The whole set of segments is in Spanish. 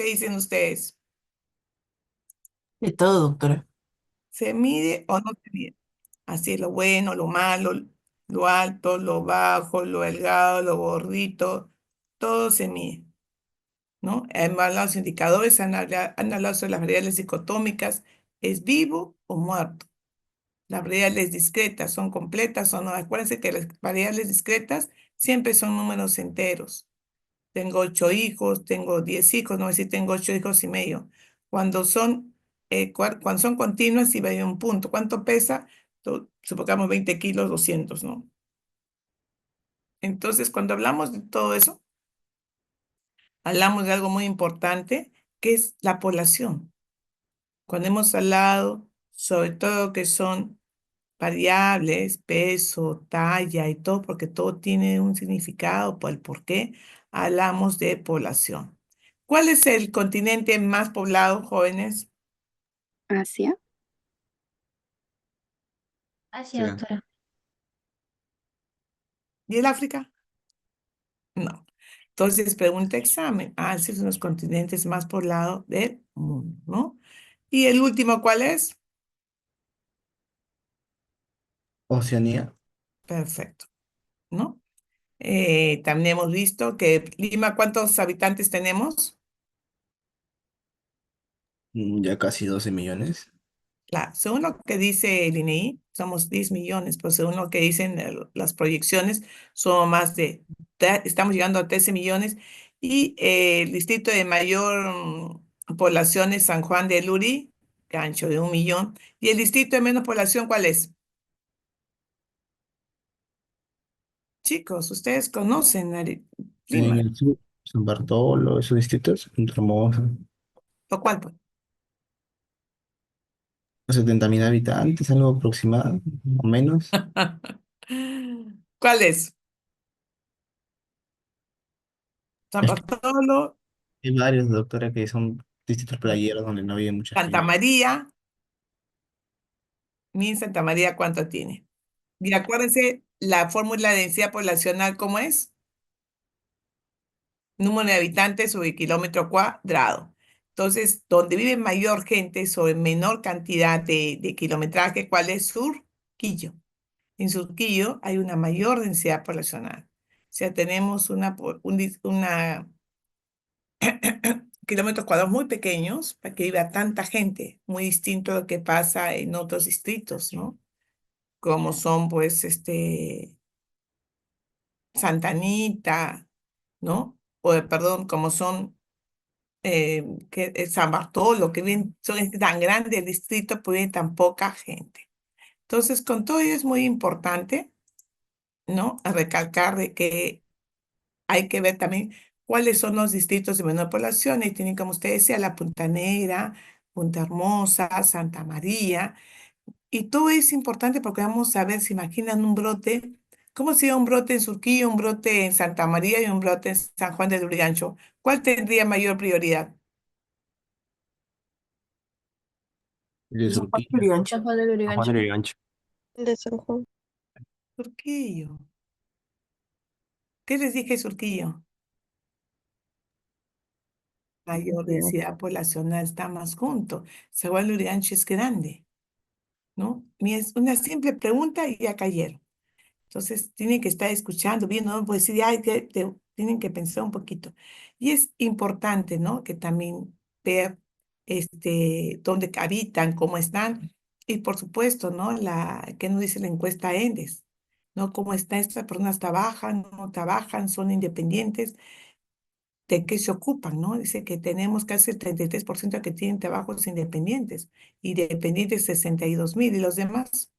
dicen ustedes? De todo, doctora. ¿Se mide o no se mide? Así es lo bueno, lo malo, lo alto, lo bajo, lo delgado, lo gordito, todo se mide, ¿no? Además, los indicadores han hablado sobre las variables dicotómicas, ¿es vivo o muerto? Las variables discretas son completas o no. Acuérdense que las variables discretas siempre son números enteros. Tengo 8 hijos, tengo 10 hijos, no voy a decir tengo 8 hijos y medio. Cuando son, cuando son continuas, y va a ir un punto. ¿Cuánto pesa? Supongamos 20 kilos, 200, ¿no? Entonces, cuando hablamos de todo eso, hablamos de algo muy importante, que es la población. Cuando hemos hablado sobre todo que son variables, peso, talla y todo, porque todo tiene un significado por el por qué hablamos de población. ¿Cuál es el continente más poblado, jóvenes? Asia. Así, Sí. doctora. ¿Y el África? No. Entonces, pregunta examen. Esos son los continentes más poblados del mundo, ¿no? ¿Y el último cuál es? Oceanía. Perfecto, ¿no? También hemos visto que Lima, ¿cuántos habitantes tenemos? Ya casi 12 millones. Claro, según lo que dice el INEI, somos 10 millones, pero según lo que dicen las proyecciones, son más estamos llegando a 13 millones. Y el distrito de mayor población es San Juan de Luri, gancho de 1 millón. ¿Y el distrito de menos población cuál es? Chicos, ustedes conocen En Lima. el sur, San Bartolo, esos distritos, Hermoso. ¿O cuál, pues? 70.000 habitantes, algo aproximado, o menos. ¿Cuál es? San Es que Bartolo, hay varios, doctora, que son distritos playeros donde no vive mucha Santa gente. María. Mi Santa María, ¿cuánto tiene? Y acuérdense la fórmula de densidad poblacional, ¿cómo es? Número de habitantes sobre kilómetro cuadrado. Entonces, donde vive mayor gente sobre menor cantidad de kilometraje, ¿cuál es? Surquillo. En Surquillo hay una mayor densidad poblacional. O sea, tenemos una kilómetros cuadrados muy pequeños para que viva tanta gente, muy distinto a lo que pasa en otros distritos, ¿no? Como son, pues, Santa Anita, ¿no? Perdón, como son San Bartolo, que bien, es tan grande el distrito, pues viene tan poca gente. Entonces, con todo ello es muy importante, ¿no? A recalcar de que hay que ver también cuáles son los distritos de menor población, y tienen, como usted decía, la Punta Negra, Punta Hermosa, Santa María. Y todo es importante porque vamos a ver, se imaginan un brote, ¿cómo sería un brote en Surquillo, un brote en Santa María y un brote en San Juan de Lurigancho? ¿Cuál tendría mayor prioridad? El de San Juan de Surquillo. Lurigancho. San Juan de San Juan de Lurigancho. Lurigancho. De San Juan. Surquillo. ¿Qué les dije, Surquillo? Mayor No. densidad poblacional, está más junto. San Juan de Lurigancho es grande, ¿no? Es una simple pregunta y ya cayeron. Entonces, tienen que estar escuchando, viendo, no puede decir, ay, tienen que pensar un poquito. Y es importante, ¿no? Que también ver dónde habitan, cómo están. Y por supuesto, ¿no? ¿Qué nos dice la encuesta ENDES? ¿No? ¿Cómo están estas personas? ¿Trabajan? ¿No trabajan? ¿Son independientes? ¿De qué se ocupan? ¿No? Dice que tenemos casi el 33% que tienen trabajos independientes y dependientes 62.000, y los demás,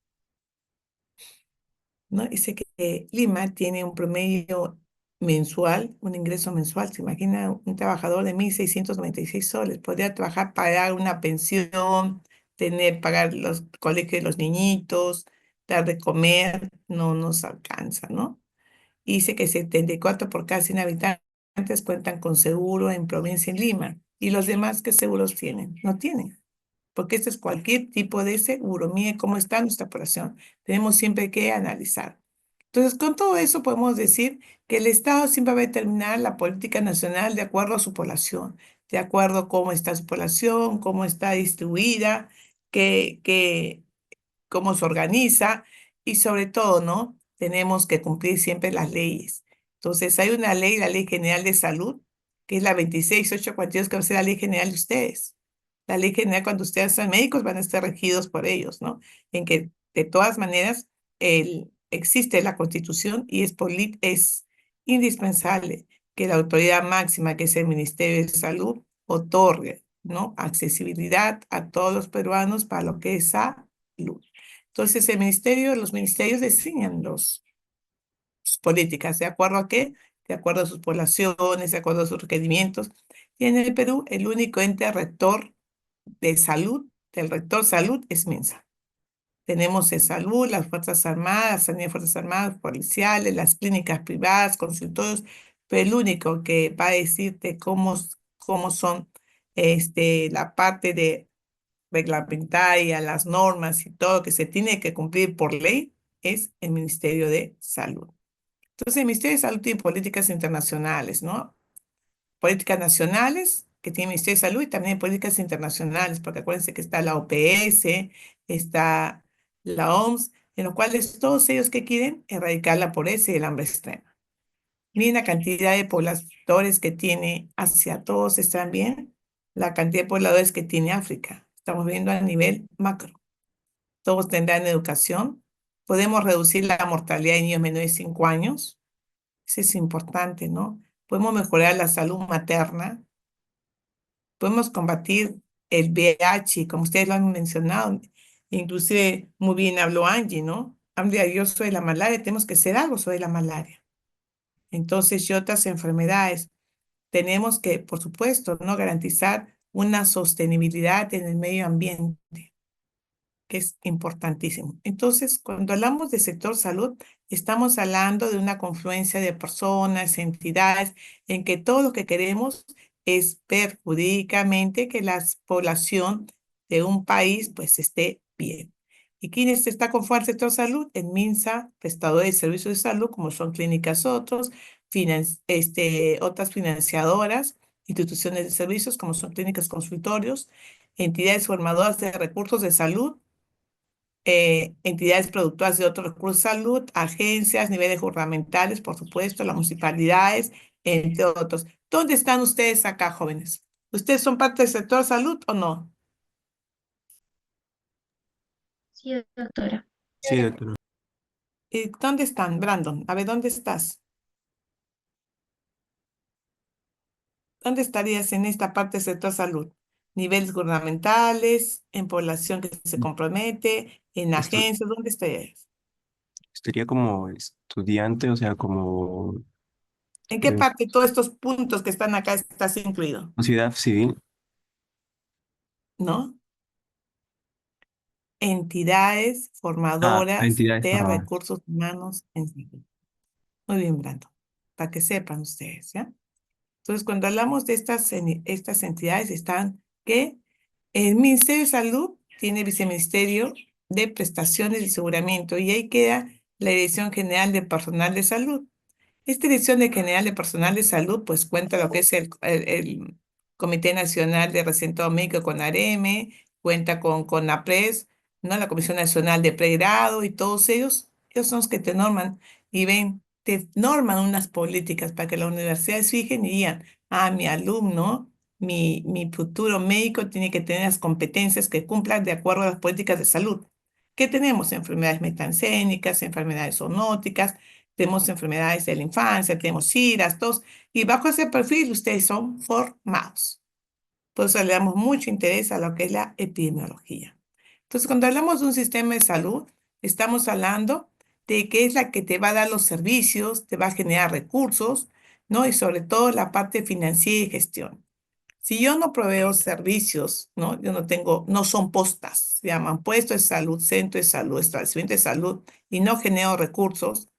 ¿no? Dice que Lima tiene un promedio mensual, un ingreso mensual. Se imagina un trabajador de 1.696 soles. Podría trabajar, pagar una pensión, pagar los colegios de los niñitos, dar de comer, no nos alcanza, ¿no? Y dice que 74 por cada 100 habitantes cuentan con seguro en provincia en Lima. ¿Y los demás qué seguros tienen? No tienen, porque esto es cualquier tipo de seguro. Mire cómo está nuestra población. Tenemos siempre que analizar. Entonces, con todo eso podemos decir que el Estado siempre va a determinar la política nacional de acuerdo a su población. de acuerdo a cómo está su población, cómo está distribuida, qué, cómo se organiza y sobre todo, ¿no? Tenemos que cumplir siempre las leyes. Entonces, hay una ley, la Ley General de Salud, que es la 26842, que va a ser la ley general de ustedes. La ley general, cuando ustedes son médicos, van a estar regidos por ellos, ¿no? En que, de todas maneras, existe la Constitución y es indispensable que la autoridad máxima, que es el Ministerio de Salud, otorgue, ¿no? Accesibilidad a todos los peruanos para lo que es salud. Entonces, los ministerios diseñan sus políticas, ¿de acuerdo a qué? De acuerdo a sus poblaciones, de acuerdo a sus requerimientos. Y en el Perú, el único ente rector de salud, del rector salud, es MINSA. Tenemos de salud, las Fuerzas Armadas, también Fuerzas Armadas, policiales, las clínicas privadas, consultorios, pero el único que va a decirte cómo son la parte de reglamentaria, las normas y todo que se tiene que cumplir por ley es el Ministerio de Salud. Entonces, el Ministerio de Salud tiene políticas internacionales, ¿no? Políticas nacionales que tiene el Ministerio de Salud y también políticas internacionales, porque acuérdense que está la OPS, está la OMS, en los cuales todos ellos que quieren erradicar la pobreza y el hambre extrema. Miren la cantidad de pobladores que tiene Asia, todos están bien, la cantidad de pobladores que tiene África. Estamos viendo a nivel macro. Todos tendrán educación. Podemos reducir la mortalidad de niños menores de 5 años. Eso es importante, ¿no? Podemos mejorar la salud materna. Podemos combatir el VIH, como ustedes lo han mencionado. Inclusive, muy bien habló Angie, ¿no? Habla yo sobre la malaria, tenemos que hacer algo sobre la malaria. Entonces, y otras enfermedades. Tenemos que, por supuesto, ¿no? Garantizar una sostenibilidad en el medio ambiente, que es importantísimo. Entonces, cuando hablamos del sector salud, estamos hablando de una confluencia de personas, entidades, en que todo lo que queremos es ver jurídicamente que la población de un país pues esté bien. ¿Y quién está conforme al sector salud? El MINSA, prestadores de servicios de salud, como son clínicas otros, otras financiadoras, instituciones de servicios, como son clínicas consultorios, entidades formadoras de recursos de salud, entidades productoras de otros recursos de salud, agencias, niveles gubernamentales, por supuesto, las municipalidades, entre otros. ¿Dónde están ustedes acá, jóvenes? ¿Ustedes son parte del sector salud o no? Sí, doctora. Sí, doctora. ¿Y dónde están, Brandon? A ver, ¿dónde estás? ¿Dónde estarías en esta parte del sector salud? Niveles gubernamentales, en población que se compromete, en Estu- agencias, ¿dónde estarías? Estaría como estudiante, o sea, como ¿En qué eh, parte de todos estos puntos que están acá estás incluido? sociedad civil. ¿No? Entidades Ah, formadoras entidades de formadoras. recursos humanos en salud. Muy bien, Brando, para que sepan ustedes, ¿ya? Entonces, cuando hablamos de estas entidades, están que el Ministerio de Salud tiene viceministerio de prestaciones de aseguramiento y ahí queda la Dirección General de Personal de Salud. Esta Dirección General de Personal de Salud, pues cuenta lo que es el Comité Nacional de Reaseguramiento Médico con AREME, cuenta con CONAPRES, ¿no? La Comisión Nacional de Pregrado y todos ellos son los que te norman y te norman unas políticas para que las universidades fijen y digan, mi alumno, mi futuro médico tiene que tener las competencias que cumplan de acuerdo a las políticas de salud. ¿Qué tenemos? Enfermedades metancénicas, enfermedades zoonóticas, tenemos enfermedades de la infancia, tenemos SIDA, tos, y bajo ese perfil ustedes son formados. Por eso le damos mucho interés a lo que es la epidemiología. Entonces, cuando hablamos de un sistema de salud, estamos hablando de qué es la que te va a dar los servicios, te va a generar recursos, ¿no? Y sobre todo la parte financiera y gestión. Si yo no proveo servicios, ¿no? Yo no tengo, no son postas, se llaman puestos de salud, centro de salud, establecimiento de salud, y no genero recursos,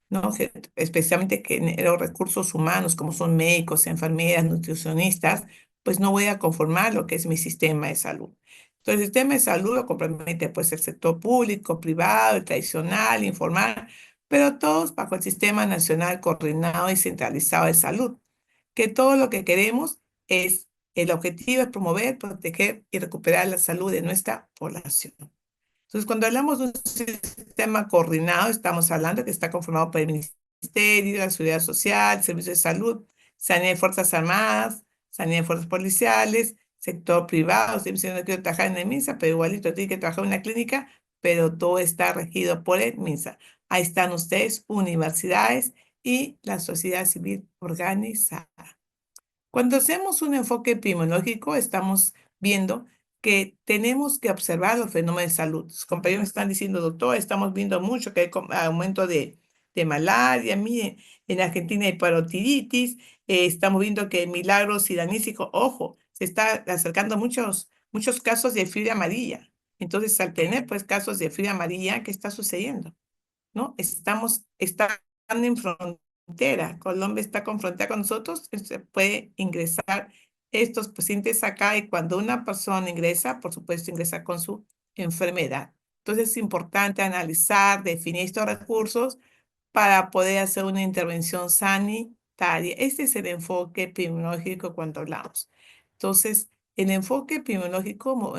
¿no? Especialmente genero recursos humanos como son médicos, enfermeras, nutricionistas, pues no voy a conformar lo que es mi sistema de salud. Entonces, el sistema de salud lo compromete pues el sector público, privado, el tradicional, informal, pero todos bajo el Sistema Nacional Coordinado y Centralizado de Salud, que todo lo que queremos es El objetivo es promover, proteger y recuperar la salud de nuestra población. Entonces, cuando hablamos de un sistema coordinado, estamos hablando que está conformado por el Ministerio, la Seguridad Social, Servicio de Salud, Sanidad de Fuerzas Armadas, Sanidad de Fuerzas Policiales, sector privado. Estoy diciendo que quiero trabajar en el MINSA, pero igualito tiene que trabajar en una clínica, pero todo está regido por el MINSA. Ahí están ustedes, universidades y la sociedad civil organizada. Cuando hacemos un enfoque epidemiológico, estamos viendo que tenemos que observar los fenómenos de salud. Los compañeros están diciendo, doctor, estamos viendo mucho que hay aumento de malaria. Miren, en Argentina hay parotiditis. Estamos viendo que Milagros y Danísico, ojo, se está acercando muchos casos de fiebre amarilla. Entonces, al tener pues casos de fiebre amarilla, ¿qué está sucediendo? ¿No? Están en frontera. Colombia está con frontera con nosotros, se puede ingresar estos pacientes acá y cuando una persona ingresa, por supuesto, ingresa con su enfermedad. Entonces es importante analizar, definir estos recursos para poder hacer una intervención sanitaria. Este es el enfoque epidemiológico cuando hablamos. Entonces, el enfoque epidemiológico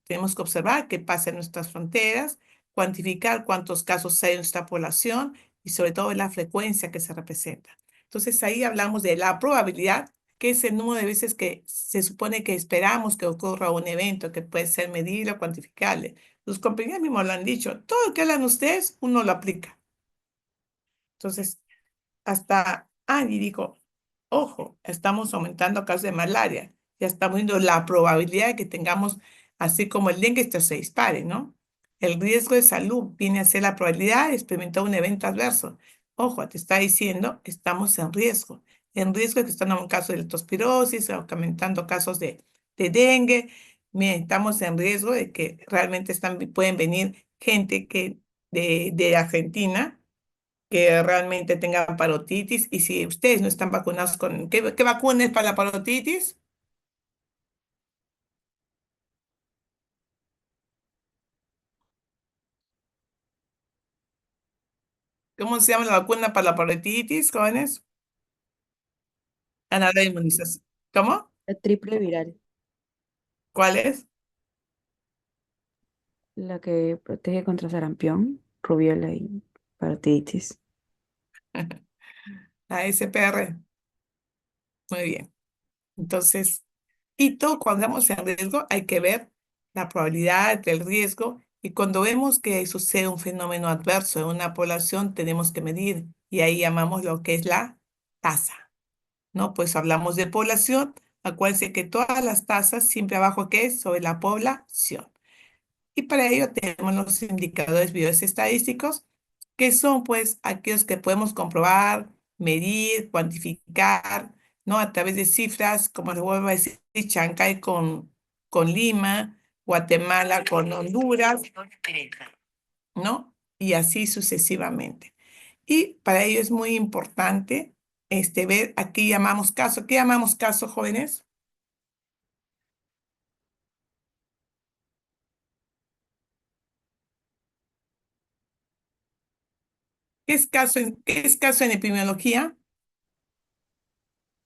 tenemos que observar qué pasa en nuestras fronteras, cuantificar cuántos casos hay en nuestra población y sobre todo la frecuencia que se representa. Entonces, ahí hablamos de la probabilidad, que es el número de veces que se supone que esperamos que ocurra un evento que puede ser medible o cuantificable. Los compañeros mismos lo han dicho, todo lo que hablan ustedes, uno lo aplica. Entonces, hasta Angie dijo, ojo, estamos aumentando casos de malaria, ya estamos viendo la probabilidad de que tengamos, así como el dengue, esto se dispare, ¿no? El riesgo de salud viene a ser la probabilidad de experimentar un evento adverso. Ojo, te está diciendo, estamos en riesgo de que están aumentando casos de leptospirosis, aumentando casos de dengue. Miren, estamos en riesgo de que realmente pueden venir gente de Argentina que realmente tengan parotitis. Y si ustedes no están vacunados con... ¿Qué vacuna es para la parotitis? ¿Cómo se llama la vacuna para la parotitis, jóvenes? La inmunización. ¿Cómo? La triple viral, ¿Cuál es? la que protege contra sarampión, rubiola y parotiditis. La SPR. Muy bien. Entonces, y todo cuando estamos en riesgo hay que ver la probabilidad del riesgo y cuando vemos que sucede un fenómeno adverso en una población tenemos que medir y ahí llamamos lo que es la tasa, ¿no? Pues hablamos de población, acuérdense que todas las tasas siempre abajo que es sobre la población. Y para ello tenemos los indicadores bioestadísticos, que son pues aquellos que podemos comprobar, medir, cuantificar, ¿no? A través de cifras, como les vuelvo a decir, Chancay con Lima, Guatemala con Honduras, ¿no? Y así sucesivamente. Y para ello es muy importante ver, aquí llamamos caso. ¿Qué llamamos caso, jóvenes? ¿Qué es caso en epidemiología?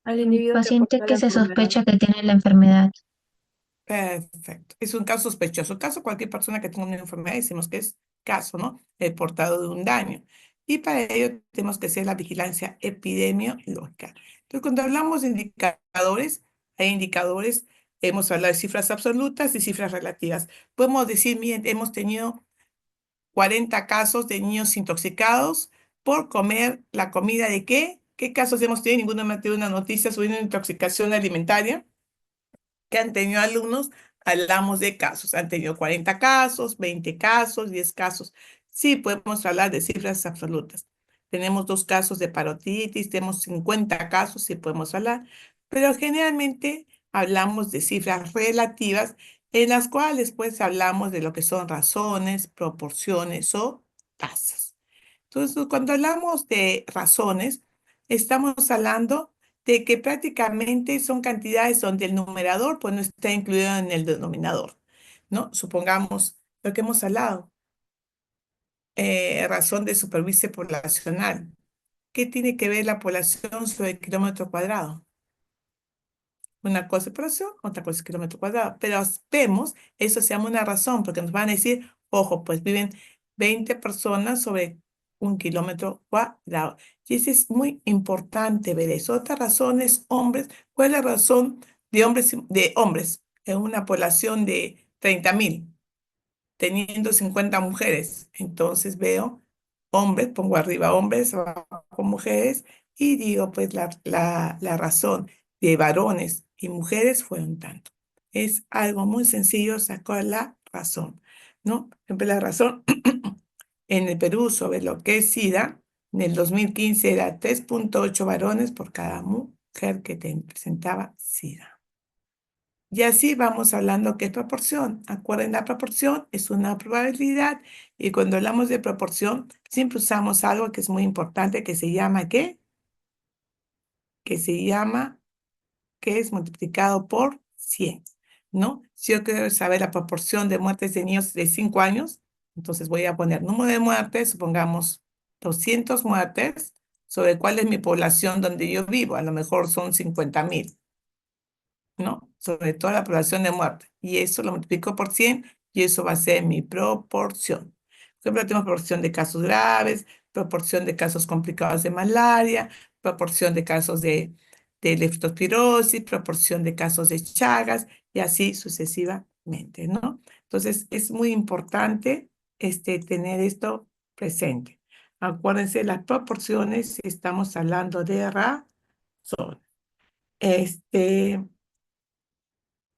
Al Un individuo que paciente porta la que se enfermedad. sospecha que tiene la enfermedad. Perfecto. Es un caso sospechoso. Caso, cualquier persona que tenga una enfermedad, decimos que es caso, ¿no? El portador de un daño. Y para ello tenemos que hacer la vigilancia epidemiológica. Entonces, cuando hablamos de indicadores, hay indicadores, hemos hablado de cifras absolutas y cifras relativas. Podemos decir, miren, hemos tenido 40 casos de niños intoxicados por comer la comida de qué. ¿Qué casos hemos tenido? Ninguno me ha tenido una noticia sobre una intoxicación alimentaria que han tenido alumnos, hablamos de casos. Han tenido 40 casos, 20 casos, 10 casos. Sí, podemos hablar de cifras absolutas. Tenemos 2 casos de parotiditis, tenemos 50 casos, sí podemos hablar, pero generalmente hablamos de cifras relativas en las cuales pues hablamos de lo que son razones, proporciones o tasas. Entonces, cuando hablamos de razones, estamos hablando de que prácticamente son cantidades donde el numerador pues no está incluido en el denominador, ¿no? Supongamos lo que hemos hablado, razón de superficie poblacional. ¿Qué tiene que ver la población sobre el kilómetro cuadrado? Una cosa es población, otra cosa es kilómetro cuadrado. Pero vemos, eso se llama una razón, porque nos van a decir, ojo, pues viven 20 personas sobre 1 kilómetro cuadrado. Y eso es muy importante ver eso. Otra razón es hombres. ¿Cuál es la razón de hombres en una población de 30.000, teniendo 50 mujeres? Entonces veo hombres, pongo arriba hombres, abajo mujeres, y digo, pues la razón de varones y mujeres fueron tanto. Es algo muy sencillo sacar la razón, ¿no? Por ejemplo, la razón en el Perú sobre lo que es SIDA, en el 2015 era 3,8 varones por cada mujer que presentaba SIDA. Y así vamos hablando qué es proporción. Acuerden, la proporción es una probabilidad, y cuando hablamos de proporción siempre usamos algo que es muy importante, que se llama ¿qué? Que se llama, que es multiplicado por 100, ¿no? Si yo quiero saber la proporción de muertes de niños de 5 años, entonces voy a poner número de muertes, supongamos 200 muertes, sobre cuál es mi población donde yo vivo. A lo mejor son 50.000, ¿no? Sobre toda la población de muerte. Y eso lo multiplico por 100 y eso va a ser mi proporción. Por ejemplo, tenemos proporción de casos graves, proporción de casos complicados de malaria, proporción de casos de leptospirosis, proporción de casos de Chagas y así sucesivamente, ¿no? Entonces, es muy importante tener esto presente. Acuérdense, las proporciones, estamos hablando de razón.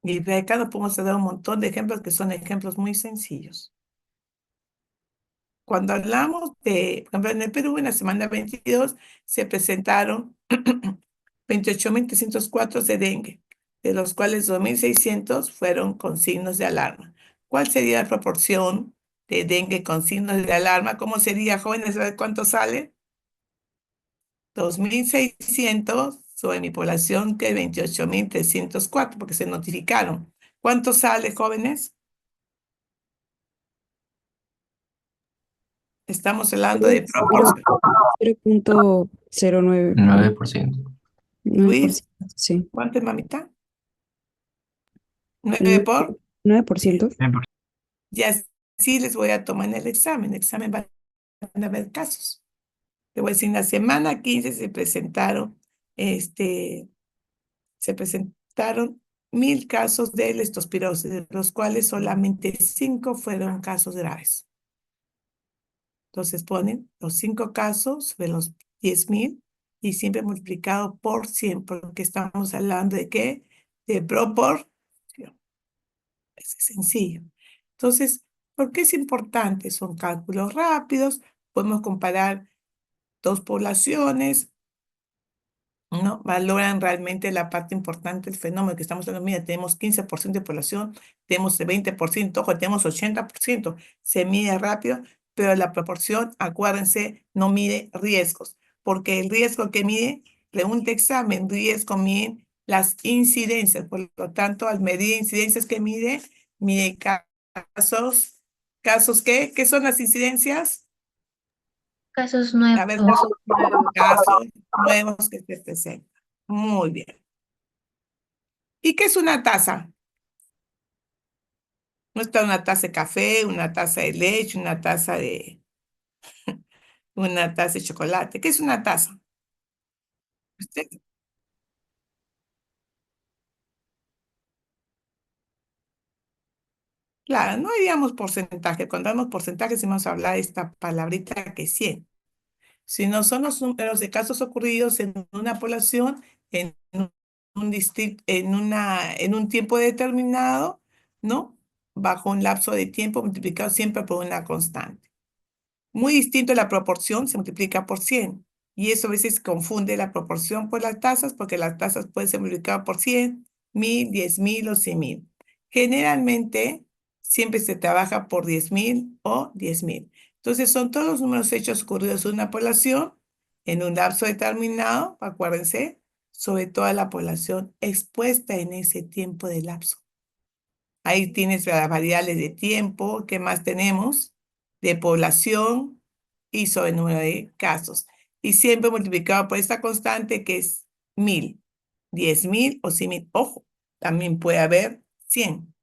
Y de acá nos podemos dar un montón de ejemplos que son ejemplos muy sencillos. Cuando hablamos de, por ejemplo, en el Perú, en la semana 22, se presentaron 28.304 de dengue, de los cuales 2.600 fueron con signos de alarma. ¿Cuál sería la proporción de dengue con signos de alarma? ¿Cómo sería, jóvenes? ¿Saben cuánto sale? 2.600 sobre mi población, que es 28.304, porque se notificaron. ¿Cuánto sale, jóvenes? Estamos hablando de proporción. 0.09. 9%. 9%, sí. ¿Cuánto es, mamita? 9 por. 9%. Y así les voy a tomar en el examen. En el examen van a ver casos. Te voy a decir, en la semana 15 se presentaron 1.000 casos de leptospirosis, de los cuales solamente 5 fueron casos graves. Entonces ponen los 5 casos de los 10.000 y siempre multiplicado por 100, porque estamos hablando de ¿qué? De proporción. Es sencillo. Entonces, ¿por qué es importante? Son cálculos rápidos, podemos comparar dos poblaciones, ¿no? Valoran realmente la parte importante del fenómeno que estamos hablando. Mira, tenemos 15% de población, tenemos el 20%, ojo, tenemos 80%. Se mide rápido, pero la proporción, acuérdense, no mide riesgos, porque el riesgo que mide, pregunta examen, riesgo mide las incidencias. Por lo tanto, al medir incidencias que mide casos. ¿Casos qué? ¿Qué son las incidencias? Casos A ver, nuevos. casos nuevos que se presentan. Muy bien. ¿Y qué es una taza? No está una taza de café, una taza de leche, una taza de chocolate. ¿Qué es una taza? ¿Usted? Claro, no diríamos porcentaje. Cuando damos porcentaje, vamos a hablar de esta palabrita que es 100. Sino son los números de casos ocurridos en una población, en un distrito, en un tiempo determinado, ¿no? Bajo un lapso de tiempo multiplicado siempre por una constante. Muy distinto a la proporción, se multiplica por 100. Y eso a veces confunde la proporción por las tasas, porque las tasas pueden ser multiplicadas por 100, 1.000, 10.000 o 100.000. Generalmente, siempre se trabaja por 10.000 o 10.000. Entonces, son todos los números hechos ocurridos en una población en un lapso determinado, acuérdense, sobre toda la población expuesta en ese tiempo de lapso. Ahí tienes las variables de tiempo. ¿Qué más tenemos? De población y sobre el número de casos. Y siempre multiplicado por esta constante que es 1.000. 10.000 o 100.000. Ojo, también puede haber 100.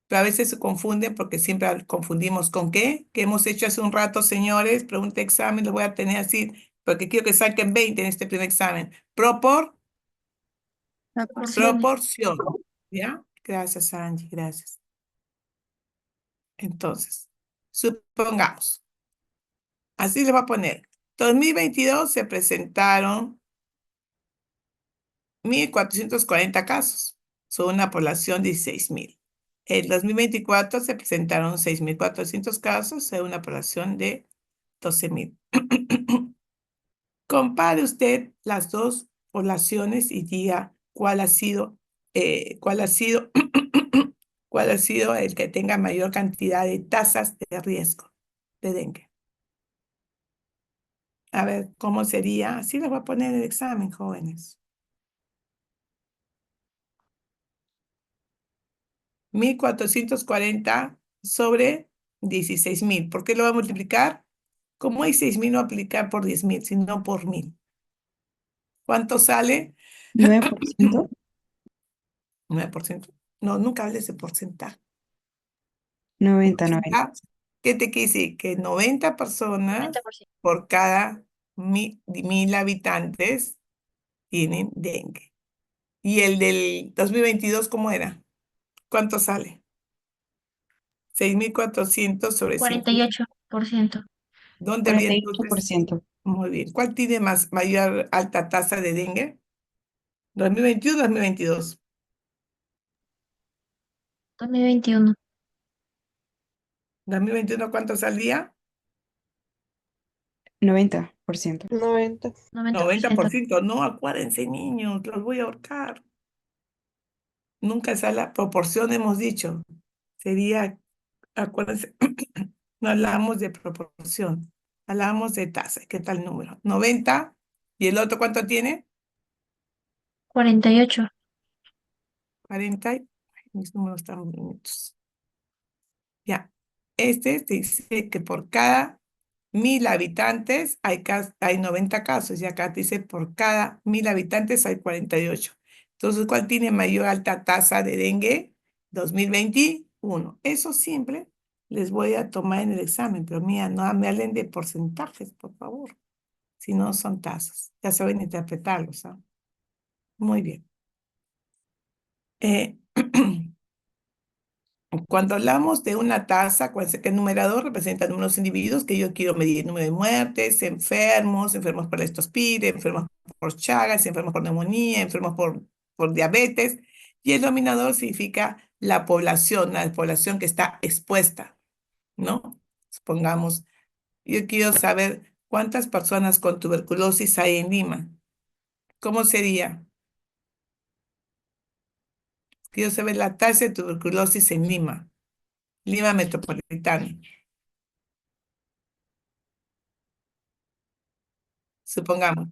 Pero a veces se confunden porque siempre confundimos con qué. ¿Qué hemos hecho hace un rato, señores? Pregunta examen, lo voy a tener así porque quiero que saquen 20 en este primer examen. Proporciones. Proporción. ¿Ya? Gracias, Angie, gracias. Entonces, supongamos, así le voy a poner. 2022 se presentaron 1.440 casos, son una población de 16.000. En 2024 se presentaron 6.400 casos, en una población de 12.000. Compare usted las dos poblaciones y diga cuál ha sido, cuál ha sido, cuál ha sido el que tenga mayor cantidad de tasas de riesgo de dengue. A ver, ¿cómo sería? Así les voy a poner el examen, jóvenes. 1.440 sobre 16.000. ¿Por qué lo va a multiplicar? Como hay 6.000, no aplicar por 10.000, sino por 1.000. ¿Cuánto sale? 9%. 9%. No, nunca hables de porcentaje. 90. ¿Qué te quiere decir? Que 90 personas 90%. por cada 1.000 habitantes tienen dengue. ¿Y el del 2022 cómo era? ¿Cuánto sale? 6.400 sobre 5. 48%. ¿Dónde había entonces? 48%. Muy bien. ¿Cuál tiene mayor alta tasa de dengue? ¿2021 o 2022? 2021. 2021, ¿cuánto salía? 90%. 90. 90%. 90%. No, acuérdense, niños, los voy a ahorcar. Nunca sale la proporción, hemos dicho. Sería, acuérdense, no hablamos de proporción, hablamos de tasa. ¿Qué tal número? 90. ¿Y el otro cuánto tiene? 48. 40. Mis números están bonitos. Ya. Este dice que por cada 1.000 habitantes hay 90 casos. Y acá dice por cada 1.000 habitantes hay 48. Entonces, ¿cuál tiene mayor alta tasa de dengue? 2021. Eso siempre les voy a tomar en el examen, pero mira, no me hablen de porcentajes, por favor. Si no son tasas. Ya saben interpretarlos, ¿ah? Muy bien. Eh, Cuando hablamos de una tasa, acuérdense que el numerador representa números de individuos que yo quiero medir: el número de muertes, enfermos por estospire, enfermos por Chagas, enfermos por neumonía, enfermos por diabetes. Y el denominador significa la población que está expuesta, ¿no? Supongamos, yo quiero saber cuántas personas con tuberculosis hay en Lima. ¿Cómo sería? Quiero saber la tasa de tuberculosis en Lima, Lima metropolitana. Supongamos.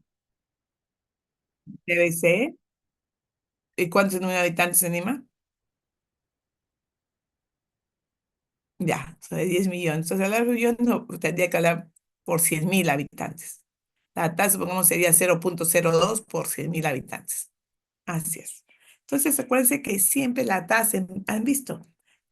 Debe ser. ¿Y cuántos número de habitantes en Lima? Ya, sobre 10 millones. Entonces, hablar yo no tendría que hablar por 100.000 habitantes. La tasa, supongamos, sería 0.02 por 100.000 habitantes. Así es. Entonces, acuérdense que siempre la tasa, ¿han visto?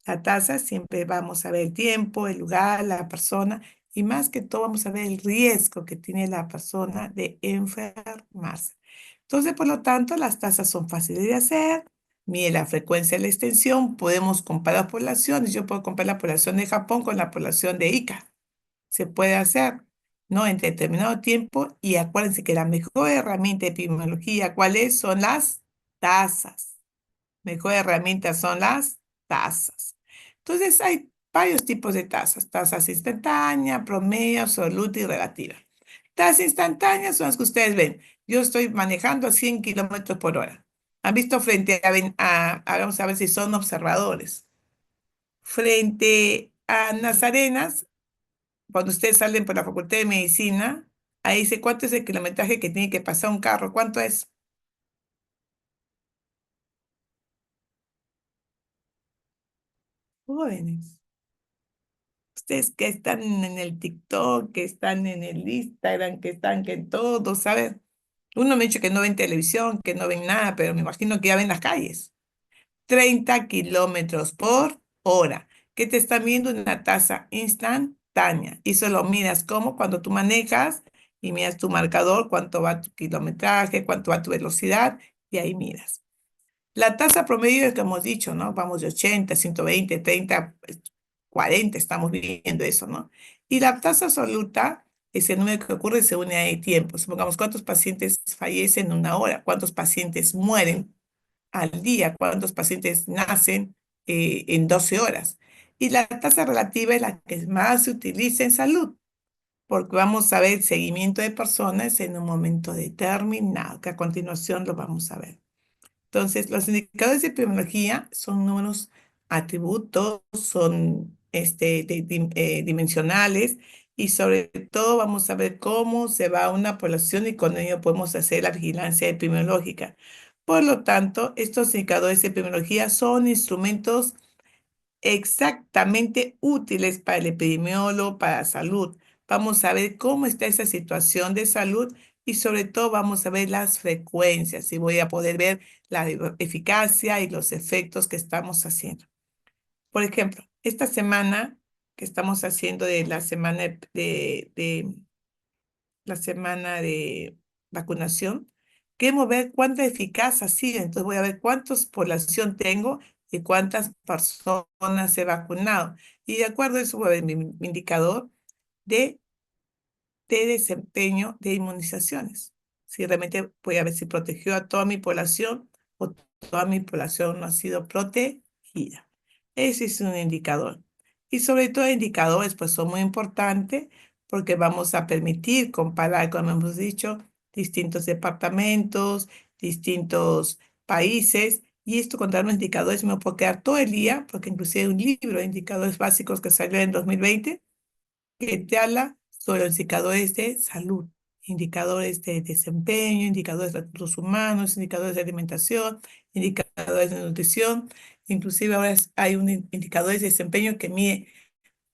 La tasa siempre vamos a ver el tiempo, el lugar, la persona, y más que todo vamos a ver el riesgo que tiene la persona de enfermarse. Entonces, por lo tanto, las tasas son fáciles de hacer. Mire la frecuencia de la extensión, podemos comparar poblaciones. Yo puedo comparar la población de Japón con la población de Ica. Se puede hacer, ¿no? En determinado tiempo. Y acuérdense que la mejor herramienta de epidemiología, ¿cuáles son las tasas? Mejor herramienta son las tasas. Entonces, hay varios tipos de tasas: tasas instantánea, promedio, absoluta y relativa. Tasas instantáneas son las que ustedes ven. Yo estoy manejando a 100 kilómetros por hora. ¿Han visto frente vamos a ver si son observadores? Frente a Nazarenas, cuando ustedes salen por la Facultad de Medicina, ahí dice cuánto es el kilometraje que tiene que pasar un carro. ¿Cuánto es? Jóvenes. Ustedes que están en el TikTok, que están en el Instagram, que están que en todo, ¿saben? Uno me ha dicho que no ven televisión, que no ven nada, pero me imagino que ya ven las calles. 30 kilómetros por hora. ¿Qué te está midiendo? Una tasa instantánea. Y solo miras como cuando tú manejas y miras tu marcador, cuánto va tu kilometraje, cuánto va tu velocidad, y ahí miras. La tasa promedio es que hemos dicho, ¿no? Vamos de 80, 120, 30, 40, estamos viviendo eso, ¿no? Y la tasa absoluta es el número que ocurre según el tiempo. Supongamos cuántos pacientes fallecen en una hora, cuántos pacientes mueren al día, cuántos pacientes nacen en 12 horas. Y la tasa relativa es la que más se utiliza en salud, porque vamos a ver el seguimiento de personas en un momento determinado, que a continuación lo vamos a ver. Entonces, los indicadores de epidemiología son números atributos, son dimensionales y sobre todo vamos a ver cómo se va una población y con ello podemos hacer la vigilancia epidemiológica. Por lo tanto, estos indicadores de epidemiología son instrumentos exactamente útiles para el epidemiólogo, para la salud. Vamos a ver cómo está esa situación de salud y sobre todo vamos a ver las frecuencias y voy a poder ver la eficacia y los efectos que estamos haciendo. Por ejemplo, esta semana que estamos haciendo de la semana la semana de vacunación, queremos ver cuánta eficaz ha sido. Entonces voy a ver cuántas población tengo y cuántas personas he vacunado. Y de acuerdo a eso voy a ver mi indicador de desempeño de inmunizaciones. Si realmente voy a ver si protegió a toda mi población o toda mi población no ha sido protegida. Ese es un indicador. Y sobre todo indicadores, pues son muy importantes porque vamos a permitir comparar, como hemos dicho, distintos departamentos, distintos países. Y esto con dar los indicadores me puedo quedar todo el día, porque inclusive hay un libro de indicadores básicos que salió en 2020 que te habla sobre los indicadores de salud, indicadores de desempeño, indicadores de recursos humanos, indicadores de alimentación, indicadores de nutrición. Inclusive ahora hay un indicador de desempeño que mide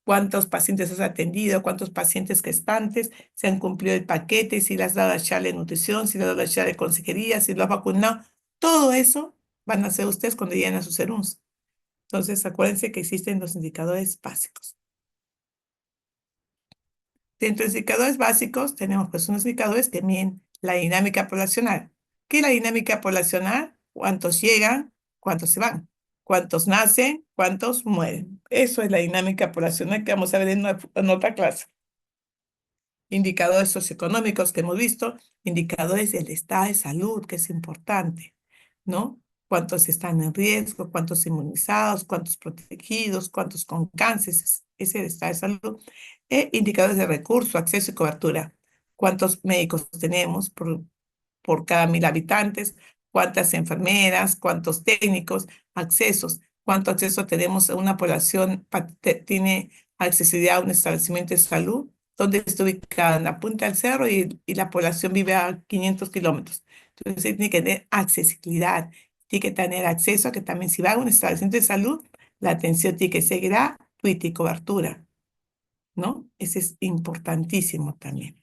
cuántos pacientes has atendido, cuántos pacientes gestantes, se han cumplido el paquete, si le has dado la charla de nutrición, si le has dado la charla de consejería, si lo has vacunado. Todo eso van a hacer ustedes cuando lleguen a sus serums. Entonces, acuérdense que existen los indicadores básicos. Dentro de los indicadores básicos tenemos pues unos indicadores que miden la dinámica poblacional. ¿Qué es la dinámica poblacional? ¿Cuántos llegan? ¿Cuántos se van? ¿Cuántos nacen? ¿Cuántos mueren? Eso es la dinámica poblacional que vamos a ver en otra clase. Indicadores socioeconómicos que hemos visto, indicadores del estado de salud, que es importante, ¿no? Cuántos están en riesgo, cuántos inmunizados, cuántos protegidos, cuántos con cáncer, ese es el estado de salud. Indicadores de recurso, acceso y cobertura. ¿Cuántos médicos tenemos por cada 1000 habitantes? ¿Cuántas enfermeras? ¿Cuántos técnicos? Accesos. ¿Cuánto acceso tenemos a una población tiene accesibilidad a un establecimiento de salud? ¿Dónde está ubicada? En la punta del cerro y la población vive a 500 kilómetros. Entonces tiene que tener accesibilidad, tiene que tener acceso a que también si va a un establecimiento de salud, la atención tiene que ser gratuita y cobertura, ¿no? Ese es importantísimo también.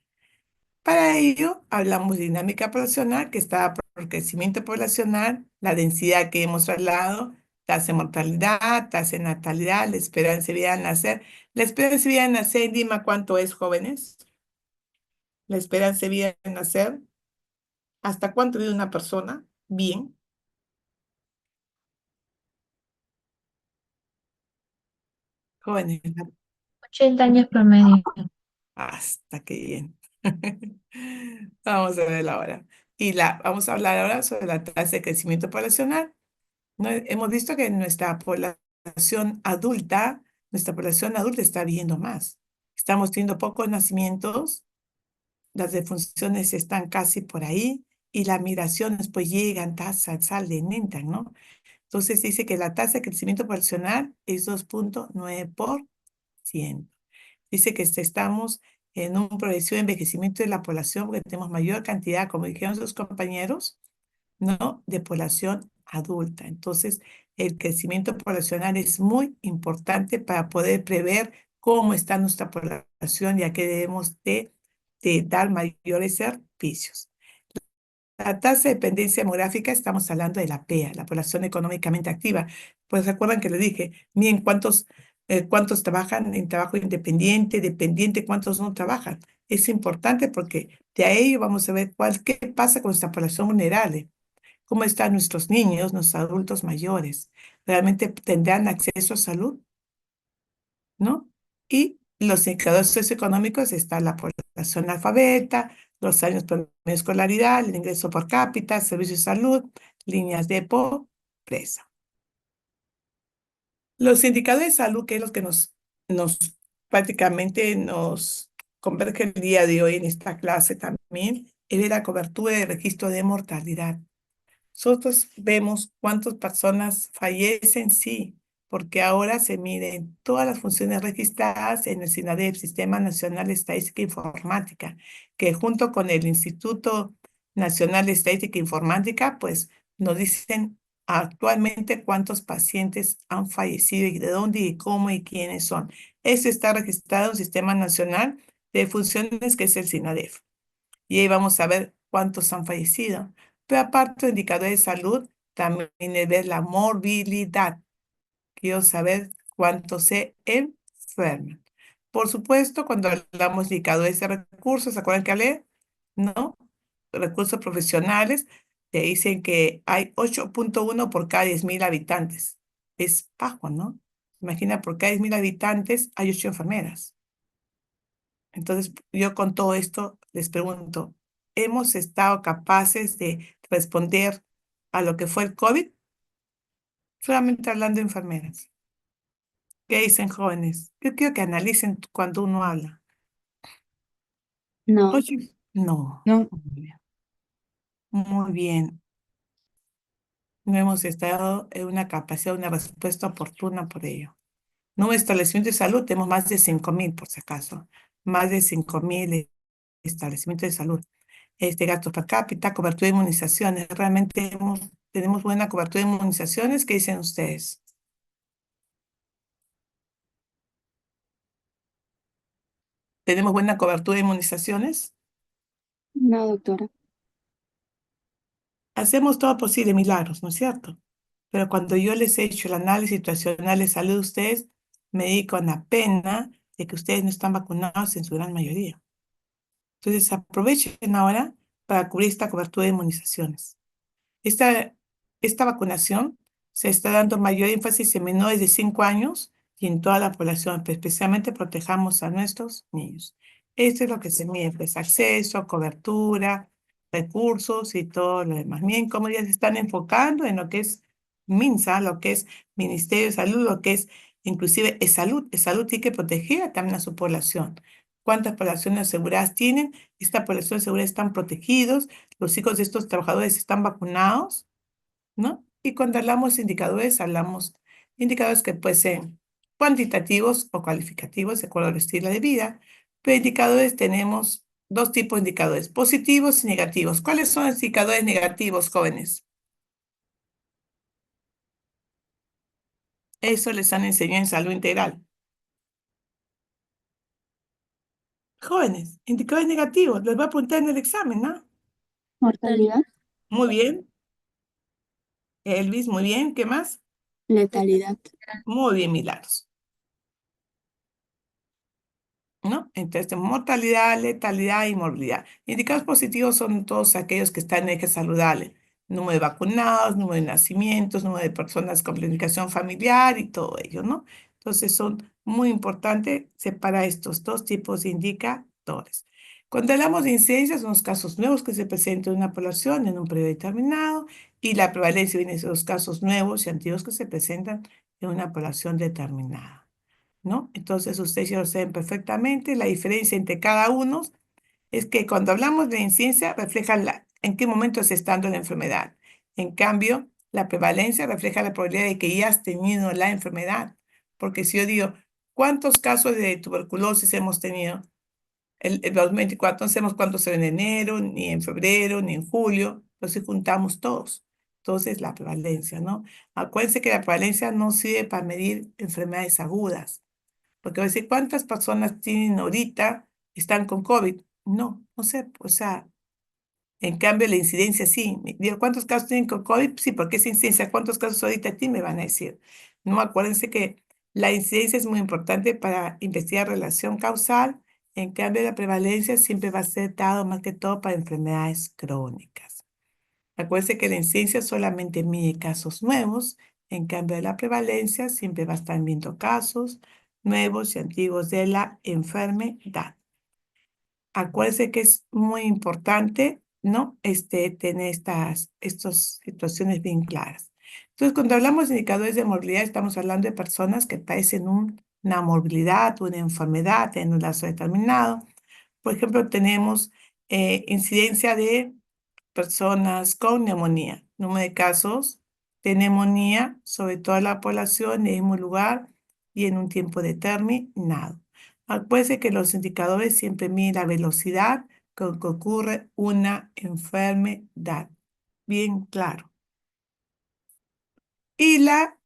Para ello, hablamos de dinámica poblacional, que está por crecimiento poblacional, la densidad que hemos hablado, tasa de mortalidad, tasa de natalidad, la esperanza de vida al nacer. La esperanza de vida al nacer en Lima, ¿cuánto es, jóvenes? La esperanza de vida al nacer, ¿hasta cuánto vive una persona? Bien. Jóvenes, 80 años promedio. hasta que bien. Vamos a ver ahora. Vamos a hablar ahora sobre la tasa de crecimiento poblacional. ¿No? Hemos visto que nuestra población adulta está viviendo más. Estamos teniendo pocos nacimientos, las defunciones están casi por ahí y las migraciones pues llegan, salen, entran, ¿no? Entonces dice que la tasa de crecimiento poblacional es 2,9%. Dice que estamos en un progresivo envejecimiento de la población porque tenemos mayor cantidad, como dijeron sus compañeros, ¿no? De población adulta. Entonces, el crecimiento poblacional es muy importante para poder prever cómo está nuestra población y a qué debemos de dar mayores servicios. La tasa de dependencia demográfica, estamos hablando de la PEA, la población económicamente activa. Pues recuerdan que le dije, miren cuántos trabajan en trabajo independiente, dependiente, cuántos no trabajan. Es importante porque de ahí vamos a ver qué pasa con nuestra población vulnerable, cómo están nuestros niños, nuestros adultos mayores. ¿Realmente tendrán acceso a salud? ¿No? Y los indicadores socioeconómicos están la población alfabeta, los años promedio de escolaridad, el ingreso por cápita, servicios de salud, líneas de pobreza. Los indicadores de salud, que es lo que nos prácticamente nos converge el día de hoy en esta clase también, es la cobertura de registro de mortalidad. Nosotros vemos cuántas personas fallecen, sí, porque ahora se miden todas las funciones registradas en el SINADEP, Sistema Nacional de Estadística e Informática, que junto con el Instituto Nacional de Estadística e Informática, pues nos dicen actualmente cuántos pacientes han fallecido y de dónde y cómo y quiénes son. Eso está registrado en el Sistema Nacional de Funciones, que es el SINADEF. Y ahí vamos a ver cuántos han fallecido. Pero aparte de indicadores de salud, también es ver la morbilidad. Quiero saber cuántos se enferman. Por supuesto, cuando hablamos de indicadores de recursos, ¿se acuerdan que hablé? ¿No? Recursos profesionales, te dicen que hay 8.1 por cada 10.000 habitantes. Es bajo, ¿no? Imagina, por cada 10.000 habitantes hay 8 enfermeras. Entonces, yo con todo esto les pregunto, ¿hemos estado capaces de responder a lo que fue el COVID? Solamente hablando de enfermeras. ¿Qué dicen jóvenes? Yo quiero que analicen cuando uno habla. No, Oye, no. no, Muy bien. No hemos estado en una capacidad, una respuesta oportuna por ello. Nuevo establecimiento de salud, tenemos más de 5.000, por si acaso. Más de 5.000 establecimientos de salud. Gastos per cápita, cobertura de inmunizaciones. Realmente tenemos buena cobertura de inmunizaciones. ¿Qué dicen ustedes? ¿Tenemos buena cobertura de inmunizaciones? no, doctora. Hacemos todo posible, milagros, ¿no es cierto? Pero cuando yo les he hecho el análisis situacional de salud de ustedes, me di con la pena de que ustedes no están vacunados en su gran mayoría. Entonces aprovechen ahora para cubrir esta cobertura de inmunizaciones. Esta, esta vacunación se está dando mayor énfasis en menores de 5 años y en toda la población, pero especialmente protejamos a nuestros niños. Esto es lo que se mide, pues acceso, cobertura, recursos y todo lo demás. Miren cómo ya se están enfocando en lo que es MINSA, lo que es Ministerio de Salud, lo que es inclusive salud. Salud tiene que proteger también a su población. ¿Cuántas poblaciones aseguradas tienen? Esta población asegurada están protegidos, los hijos de estos trabajadores están vacunados, ¿no? Y cuando hablamos de indicadores, hablamos de indicadores que pueden ser cuantitativos o cualificativos, de acuerdo al estilo de vida. Pero indicadores tenemos dos tipos de indicadores, positivos y negativos. ¿Cuáles son los indicadores negativos, jóvenes? Eso les han enseñado en salud integral. Jóvenes, indicadores negativos, les voy a apuntar en el examen, ¿no? Mortalidad, Muy bien. Elvis, muy bien. ¿Qué más? letalidad, Muy bien, Milagros. ¿No? Entonces, mortalidad, letalidad y morbilidad. Indicadores positivos son todos aquellos que están en eje saludable. Número de vacunados, número de nacimientos, número de personas con planificación familiar y todo ello, ¿no? Entonces, son muy importantes separar estos dos tipos de indicadores. Cuando hablamos de incidencias, son los casos nuevos que se presentan en una población en un periodo determinado y la prevalencia viene de los casos nuevos y antiguos que se presentan en una población determinada, ¿no? Entonces ustedes ya lo saben perfectamente. La diferencia entre cada uno es que cuando hablamos de incidencia refleja en qué momento se está dando la enfermedad. En cambio, la prevalencia refleja la probabilidad de que ya has tenido la enfermedad. Porque si yo digo, ¿cuántos casos de tuberculosis hemos tenido? El 2024, no sabemos cuántos en enero, ni en febrero, ni en julio. Entonces juntamos todos. Entonces la prevalencia, ¿no? Acuérdense que la prevalencia no sirve para medir enfermedades agudas. Porque va a decir, ¿cuántas personas tienen ahorita, están con COVID? No, no sé, o sea, En cambio, la incidencia sí. Digo, ¿cuántos casos tienen con COVID? Sí, porque esa incidencia, ¿cuántos casos ahorita a ti me van a decir? No, acuérdense que la incidencia es muy importante para investigar relación causal. En cambio, la prevalencia siempre va a ser dado más que todo para enfermedades crónicas. Acuérdense que la incidencia solamente mide casos nuevos. En cambio, la prevalencia siempre va a estar viendo casos nuevos y antiguos de la enfermedad. Acuérdense que es muy importante, ¿no? Tener estas situaciones bien claras. Entonces, cuando hablamos de indicadores de morbilidad, estamos hablando de personas que padecen una morbilidad, una enfermedad en un lazo determinado. Por ejemplo, tenemos incidencia de personas con neumonía. Número de casos de neumonía sobre toda la población en el mismo lugar y en un tiempo determinado. Acuérdense que los indicadores siempre miden la velocidad con que ocurre una enfermedad. Bien claro. Y la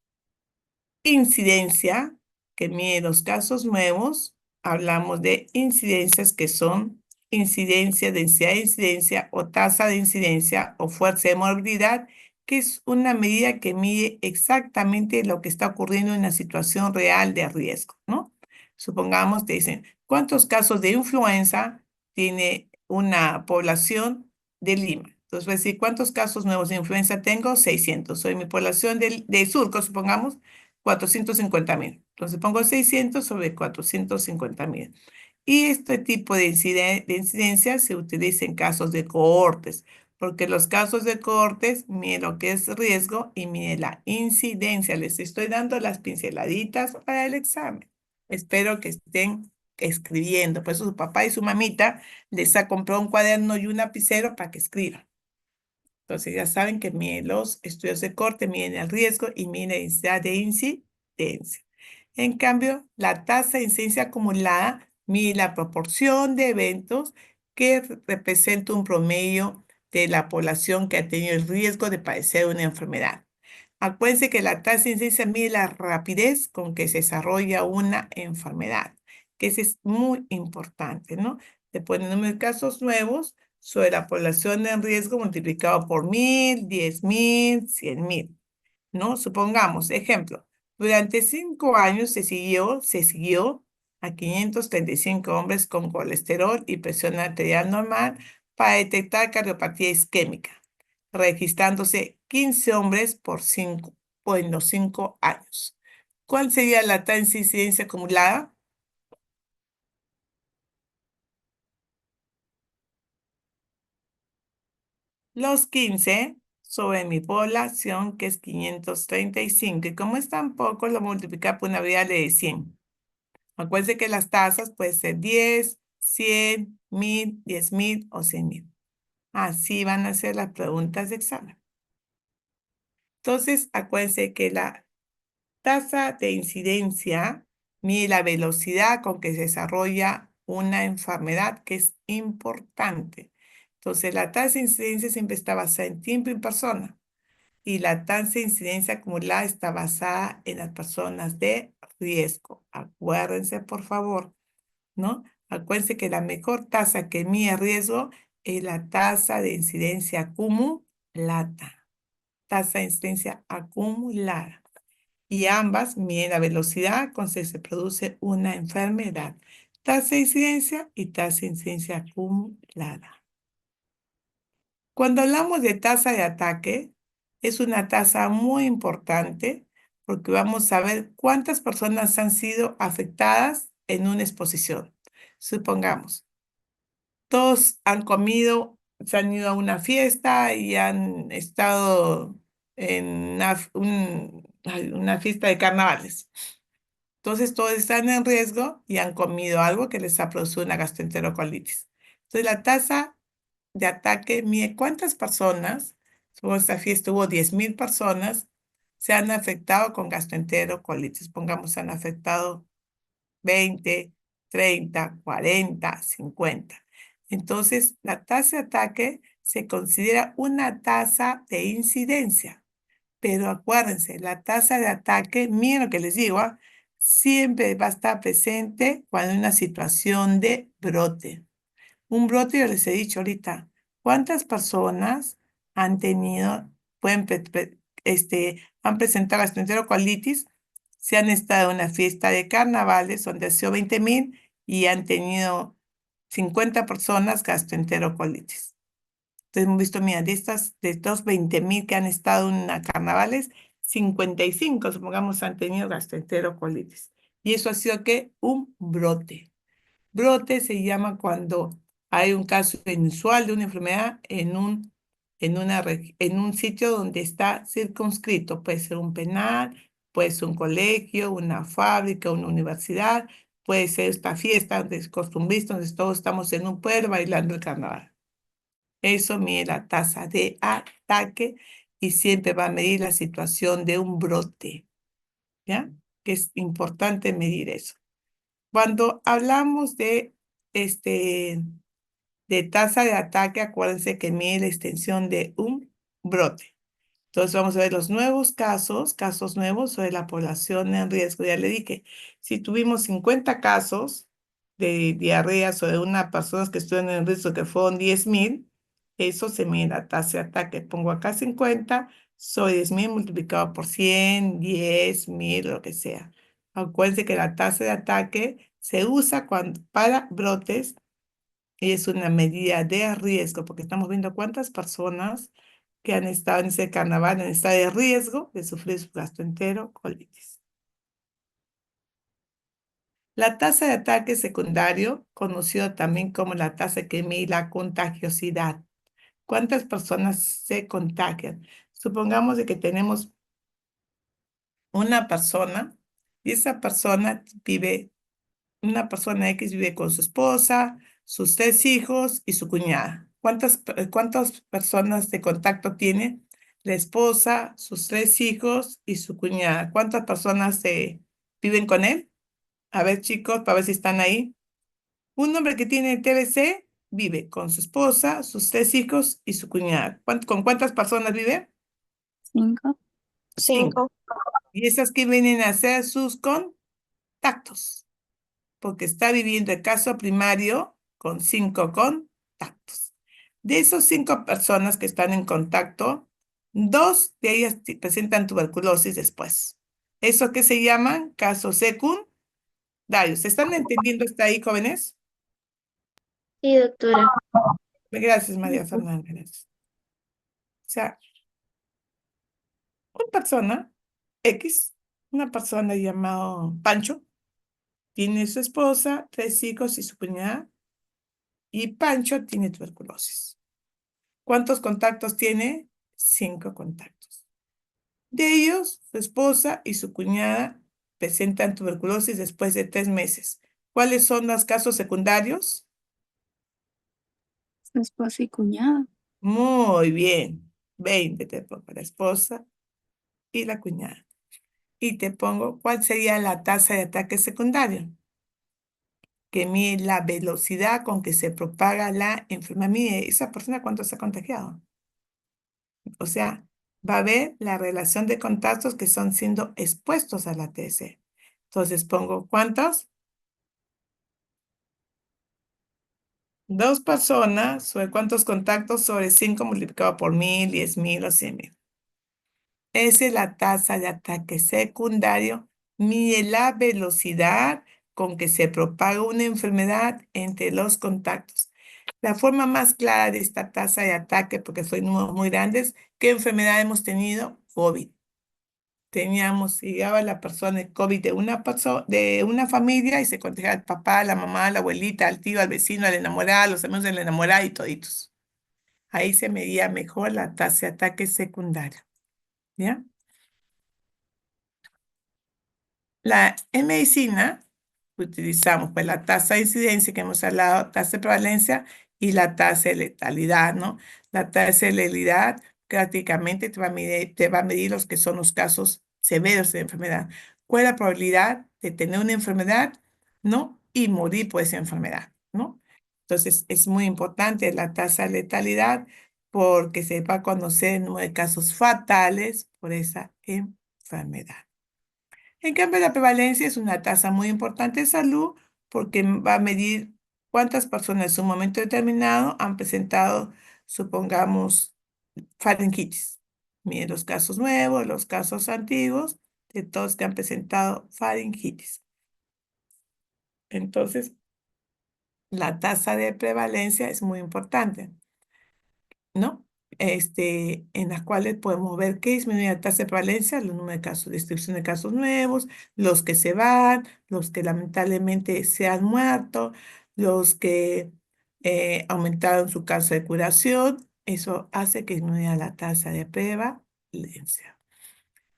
incidencia, que mide los casos nuevos, hablamos de incidencias que son incidencia, densidad de incidencia o tasa de incidencia o fuerza de morbilidad, que es una medida que mide exactamente lo que está ocurriendo en una situación real de riesgo, ¿no? Supongamos, te dicen, ¿cuántos casos de influenza tiene una población de Lima? Entonces, voy a decir, ¿cuántos casos nuevos de influenza tengo? 600. Soy mi población de Surco, supongamos, 450.000. Entonces pongo 600 sobre 450.000. Y este tipo de incidencia se utiliza en casos de cohortes, porque los casos de cohortes mide lo que es riesgo y mide la incidencia. Les estoy dando las pinceladitas para el examen. Espero que estén escribiendo. Por eso su papá y su mamita les ha comprado un cuaderno y un lapicero para que escriban. Entonces ya saben que miden los estudios de corte, miden el riesgo y miden la densidad de incidencia. En cambio, la tasa de incidencia acumulada mide la proporción de eventos que representa un promedio de la población que ha tenido el riesgo de padecer una enfermedad. Acuérdense que la tasa de incidencia mide la rapidez con que se desarrolla una enfermedad, que eso es muy importante, ¿no? Después, el número de casos nuevos sobre la población en riesgo multiplicado por 1.000, 10.000, 100.000, ¿no? Supongamos, ejemplo, durante 5 años se siguió a 535 hombres con colesterol y presión arterial normal para detectar cardiopatía isquémica, registrándose 15 hombres en los 5 años. ¿Cuál sería la tasa de incidencia acumulada? Los 15 sobre mi población, que es 535. Y como es tan poco, lo multiplica por una variable de 100. Acuérdense que las tasas pueden ser 10, 100, 1.000, 10.000 o 100.000. Así van a ser las preguntas de examen. Entonces, acuérdense que la tasa de incidencia mide la velocidad con que se desarrolla una enfermedad, que es importante. Entonces, la tasa de incidencia siempre está basada en tiempo y persona. Y la tasa de incidencia acumulada está basada en las personas de riesgo. Acuérdense, por favor, ¿no? Acuérdense que la mejor tasa que mide riesgo es la tasa de incidencia acumulada. Tasa de incidencia acumulada. Y ambas miden la velocidad con que se produce una enfermedad. Tasa de incidencia y tasa de incidencia acumulada. Cuando hablamos de tasa de ataque, es una tasa muy importante porque vamos a ver cuántas personas han sido afectadas en una exposición. Supongamos, todos han comido, se han ido a una fiesta y han estado en una fiesta de carnavales. Entonces todos están en riesgo y han comido algo que les ha producido una gastroenterocolitis. Entonces la tasa de ataque mide cuántas personas, en esta fiesta hubo 10.000 personas, se han afectado con gastroenterocolitis. Pongamos, se han afectado 20, 30, 40, 50. Entonces, la tasa de ataque se considera una tasa de incidencia. Pero acuérdense, la tasa de ataque, miren lo que les digo, siempre va a estar presente cuando hay una situación de brote. Un brote, yo les he dicho ahorita, ¿Cuántas personas han tenido, han presentado gastroenterocolitis si han estado en una fiesta de carnavales donde ha sido 20.000 y han tenido 50 personas gastroenterocolitis? Entonces hemos visto, mira, de estos 20.000 que han estado en carnavales, 55, supongamos, han tenido gastroenterocolitis. Y eso ha sido ¿qué? Un brote. Brote se llama cuando hay un caso inusual de una enfermedad en un sitio donde está circunscrito. Puede ser un penal, puede ser un colegio, una fábrica, una universidad, puede ser esta fiesta donde es costumbrista, donde todos estamos en un pueblo bailando el carnaval. Eso mide la tasa de ataque y siempre va a medir la situación de un brote, ¿ya? Que es importante medir eso. Cuando hablamos de tasa de ataque, acuérdense que mide la extensión de un brote. Entonces vamos a ver los nuevos casos nuevos sobre la población en riesgo. Ya le dije, si tuvimos 50 casos de diarrea sobre una persona que estuvieron en riesgo que fueron 10.000, eso se mide la tasa de ataque. Pongo acá 50 sobre 10.000 multiplicado por 100, 10.000, lo que sea. Acuérdense que la tasa de ataque se usa para brotes y es una medida de riesgo, porque estamos viendo cuántas personas que han estado en ese carnaval en estado de riesgo de sufrir su gastroenterocolitis. La tasa de ataque secundario, conocido también como la tasa que mide la contagiosidad. ¿Cuántas personas se contagian? Supongamos de que tenemos una persona y esa persona una persona X vive con su esposa, sus 3 hijos y su cuñada. ¿Cuántas personas de contacto tiene la esposa, sus 3 hijos y su cuñada? ¿Cuántas personas viven con él? A ver, chicos, para ver si están ahí. Un hombre que tiene TBC vive con su esposa, sus 3 hijos y su cuñada. ¿Con cuántas personas vive? 5. 5. Y esas que vienen a ser sus contactos, porque está viviendo el caso primario con 5 contactos. De esos 5 personas que están en contacto, 2 de ellas presentan tuberculosis después. ¿Eso qué se llaman? Casos secundarios. ¿Están entendiendo hasta ahí, jóvenes? Sí, doctora. Gracias, María Fernanda. Gracias. O sea, una persona X, una persona llamada Pancho, tiene su esposa, 3 hijos y su cuñada, y Pancho tiene tuberculosis. ¿Cuántos contactos tiene? 5 contactos. De ellos, su esposa y su cuñada presentan tuberculosis después de 3 meses. ¿Cuáles son los casos secundarios? Su esposa y cuñada. Muy bien. 20 te pongo la esposa y la cuñada. Y te pongo, ¿cuál sería la tasa de ataque secundario? Que mide la velocidad con que se propaga la enfermedad. Mide esa persona cuánto se ha contagiado. O sea, va a haber la relación de contactos que son siendo expuestos a la TC. Entonces pongo, ¿cuántos? 2 personas sobre cuántos contactos sobre 5 multiplicado por 1.000, 10.000 o 100.000. Esa es la tasa de ataque secundario. Mide la velocidad con que se propaga una enfermedad entre los contactos. La forma más clara de esta tasa de ataque, porque son números muy grandes, ¿qué enfermedad hemos tenido? COVID. Llegaba la persona de COVID de una familia y se contagiaba al papá, a la mamá, a la abuelita, al tío, al vecino, al enamorado, a los amigos de la enamorada y toditos. Ahí se medía mejor la tasa de ataque secundario. ¿Ya? En medicina utilizamos pues la tasa de incidencia que hemos hablado, tasa de prevalencia y la tasa de letalidad, ¿no? La tasa de letalidad prácticamente te va a medir los que son los casos severos de enfermedad. ¿Cuál es la probabilidad de tener una enfermedad, ¿no? Y morir por esa enfermedad, ¿no? Entonces es muy importante la tasa de letalidad porque se va a conocer el número de casos fatales por esa enfermedad. En cambio, la prevalencia es una tasa muy importante de salud porque va a medir cuántas personas en un momento determinado han presentado supongamos, faringitis. Miren los casos nuevos, los casos antiguos, de todos que han presentado faringitis. Entonces, la tasa de prevalencia es muy importante, ¿no? En las cuales podemos ver qué disminuye la tasa de prevalencia, el número de casos, descripción de casos nuevos, los que se van, los que lamentablemente se han muerto, los que aumentaron su caso de curación. Eso hace que disminuya la tasa de prevalencia.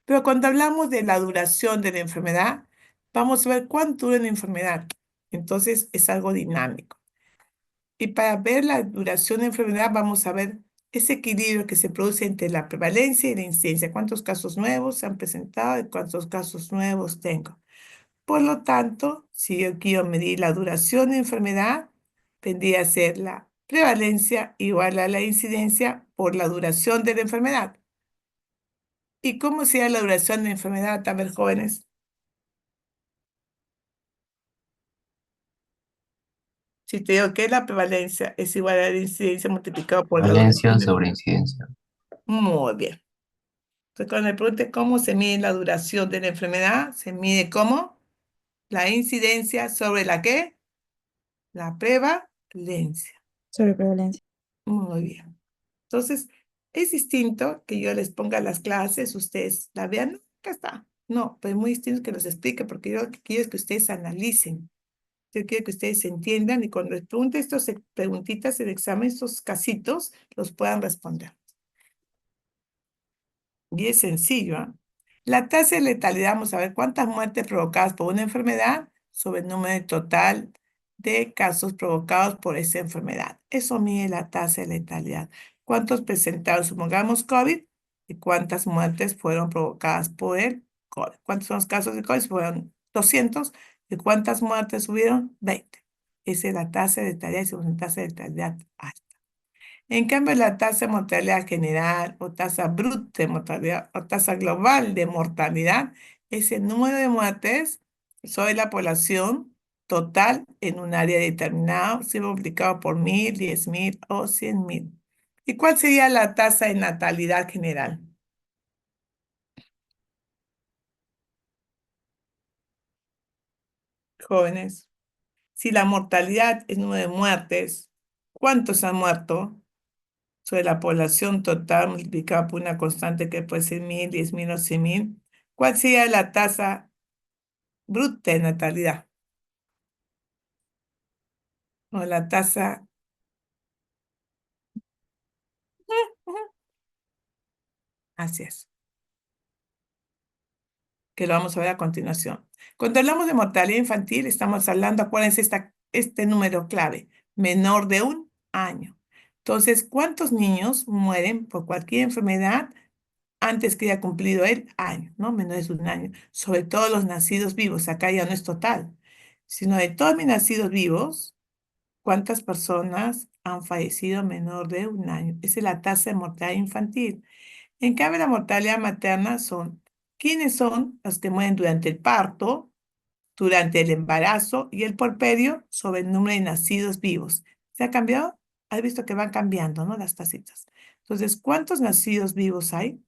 Pero cuando hablamos de la duración de la enfermedad, vamos a ver cuánto dura la enfermedad. Entonces, es algo dinámico. Y para ver la duración de enfermedad, vamos a ver ese equilibrio que se produce entre la prevalencia y la incidencia. ¿Cuántos casos nuevos se han presentado y cuántos casos nuevos tengo? Por lo tanto, si yo quiero medir la duración de enfermedad, tendría a ser la prevalencia igual a la incidencia por la duración de la enfermedad. ¿Y cómo sería la duración de la enfermedad, a ver, jóvenes? Si te digo que la prevalencia es igual a la incidencia multiplicado por la Valencia duración de sobre incidencia. Muy bien. Entonces, cuando me pregunte cómo se mide la duración de la enfermedad, se mide como la incidencia sobre la ¿qué? La prevalencia. Sobre prevalencia. Muy bien. Entonces, es distinto que yo les ponga las clases, ustedes la vean, no, acá está. No, pero es muy distinto que los explique, porque yo lo que quiero es que ustedes analicen. Yo quiero que ustedes entiendan y cuando les pregunte estas preguntitas en el examen, estos casitos, los puedan responder. Y es sencillo, ¿ah? La tasa de letalidad, vamos a ver cuántas muertes provocadas por una enfermedad sobre el número total de casos provocados por esa enfermedad. Eso mide la tasa de letalidad. ¿Cuántos presentaron, supongamos, COVID? ¿Y cuántas muertes fueron provocadas por el COVID? ¿Cuántos son los casos de COVID? Fueron 200. ¿Y cuántas muertes hubieron? 20. Esa es la tasa de letalidad, es una tasa de letalidad alta. En cambio, la tasa de mortalidad general o tasa bruta de mortalidad o tasa global de mortalidad es el número de muertes sobre la población total en un área determinado, si multiplicado por 1000, 10.000 o 100.000. ¿Y cuál sería la tasa de natalidad general? Jóvenes, si la mortalidad es número de muertes, ¿cuántos han muerto sobre la población total multiplicada por una constante que puede ser 1000, 10.000 o 100.000? ¿Cuál sería la tasa bruta de natalidad? O la tasa... Así es, que lo vamos a ver a continuación. Cuando hablamos de mortalidad infantil, estamos hablando, acuérdense, este número clave, menor de 1 año. Entonces, ¿cuántos niños mueren por cualquier enfermedad antes que haya cumplido el año, ¿no? Menores de 1 año. Sobre todo los nacidos vivos, acá ya no es total, sino de todos mis nacidos vivos, ¿cuántas personas han fallecido menor de 1 año? Esa es la tasa de mortalidad infantil. En cambio, la mortalidad materna ¿quiénes son los que mueren durante el parto, durante el embarazo y el puerperio sobre el número de nacidos vivos? ¿Se ha cambiado? Has visto que van cambiando, ¿no? Las tasitas. Entonces, ¿cuántos nacidos vivos hay?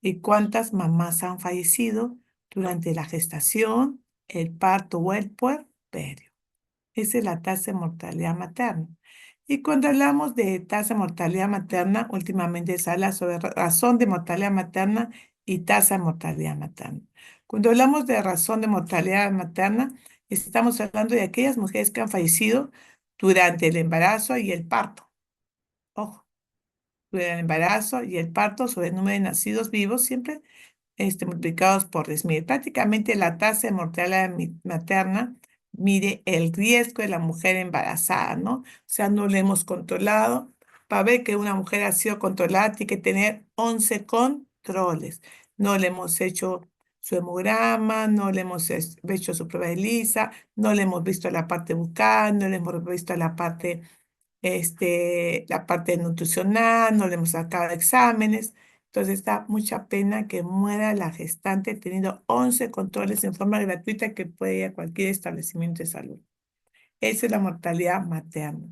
¿Y cuántas mamás han fallecido durante la gestación, el parto o el puerperio? Esa es la tasa de mortalidad materna. Y cuando hablamos de tasa de mortalidad materna, últimamente se habla sobre razón de mortalidad materna y tasa de mortalidad materna. Cuando hablamos de razón de mortalidad materna, estamos hablando de aquellas mujeres que han fallecido durante el embarazo y el parto. Ojo, durante el embarazo y el parto sobre el número de nacidos vivos, siempre multiplicados por 10.000. Prácticamente la tasa de mortalidad materna mide el riesgo de la mujer embarazada, ¿no? O sea, no lo hemos controlado. Para ver que una mujer ha sido controlada, tiene que tener 11 controles. No le hemos hecho su hemograma, no le hemos hecho su prueba de ELISA, no le hemos visto la parte bucal, no le hemos visto la parte nutricional, no le hemos sacado exámenes. Entonces da mucha pena que muera la gestante teniendo 11 controles en forma gratuita que puede ir a cualquier establecimiento de salud. Esa es la mortalidad materna.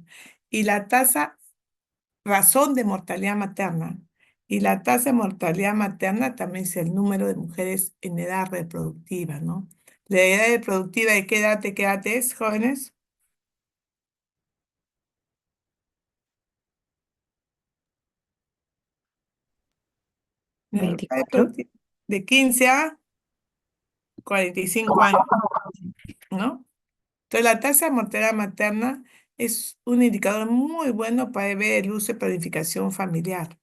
Y la tasa razón de mortalidad materna. Y la tasa de mortalidad materna también es el número de mujeres en edad reproductiva, ¿no? La edad reproductiva, de qué edad es, jóvenes? La edad 24. reproductiva de 15 a 45 años, ¿no? Entonces, la tasa de mortalidad materna es un indicador muy bueno para ver el uso de planificación familiar.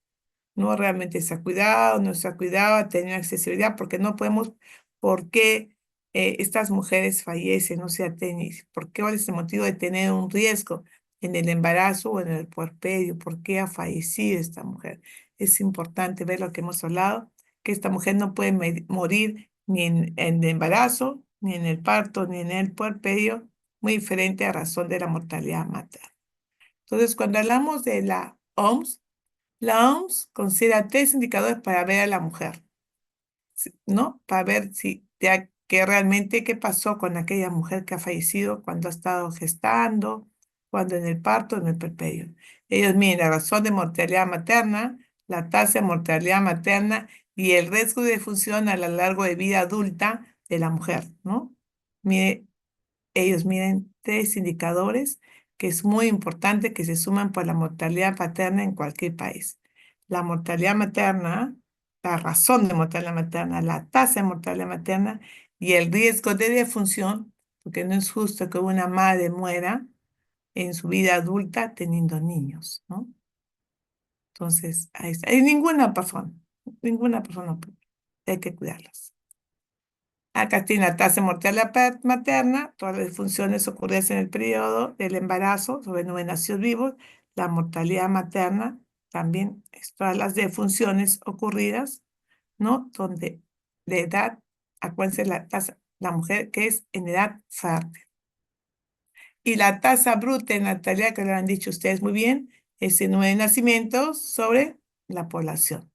No realmente se ha cuidado, no se ha cuidado, ha tenido accesibilidad, porque no podemos, ¿por qué estas mujeres fallecen? No se atienden. ¿Por qué? ¿Cuál es el motivo de tener un riesgo en el embarazo o en el puerperio? ¿Por qué ha fallecido esta mujer? Es importante ver lo que hemos hablado, que esta mujer no puede morir ni en el embarazo, ni en el parto, ni en el puerperio, muy diferente a razón de la mortalidad materna. Entonces, cuando hablamos de la OMS considera tres indicadores para ver a la mujer, ¿no? Para ver si ya que realmente qué pasó con aquella mujer que ha fallecido cuando ha estado gestando, cuando en el parto, en el puerperio. Ellos miden la razón de mortalidad materna, la tasa de mortalidad materna y el riesgo de función a lo largo de vida adulta de la mujer, ¿no? Ellos miden tres indicadores que es muy importante que se suman por la mortalidad paterna en cualquier país. La mortalidad materna, la razón de mortalidad materna, la tasa de mortalidad materna y el riesgo de defunción, porque no es justo que una madre muera en su vida adulta teniendo niños, ¿no? Entonces, ahí está. Y ninguna persona, hay que cuidarlas. Acá tiene la tasa de mortalidad materna, todas las disfunciones ocurridas en el periodo del embarazo sobre 9 nacidos vivos, la mortalidad materna también es todas las defunciones ocurridas, ¿no? Donde la edad, acuérdense la tasa, la mujer que es en edad fértil. Y la tasa bruta de natalidad, que lo han dicho ustedes muy bien, es el número de nacimientos sobre la población.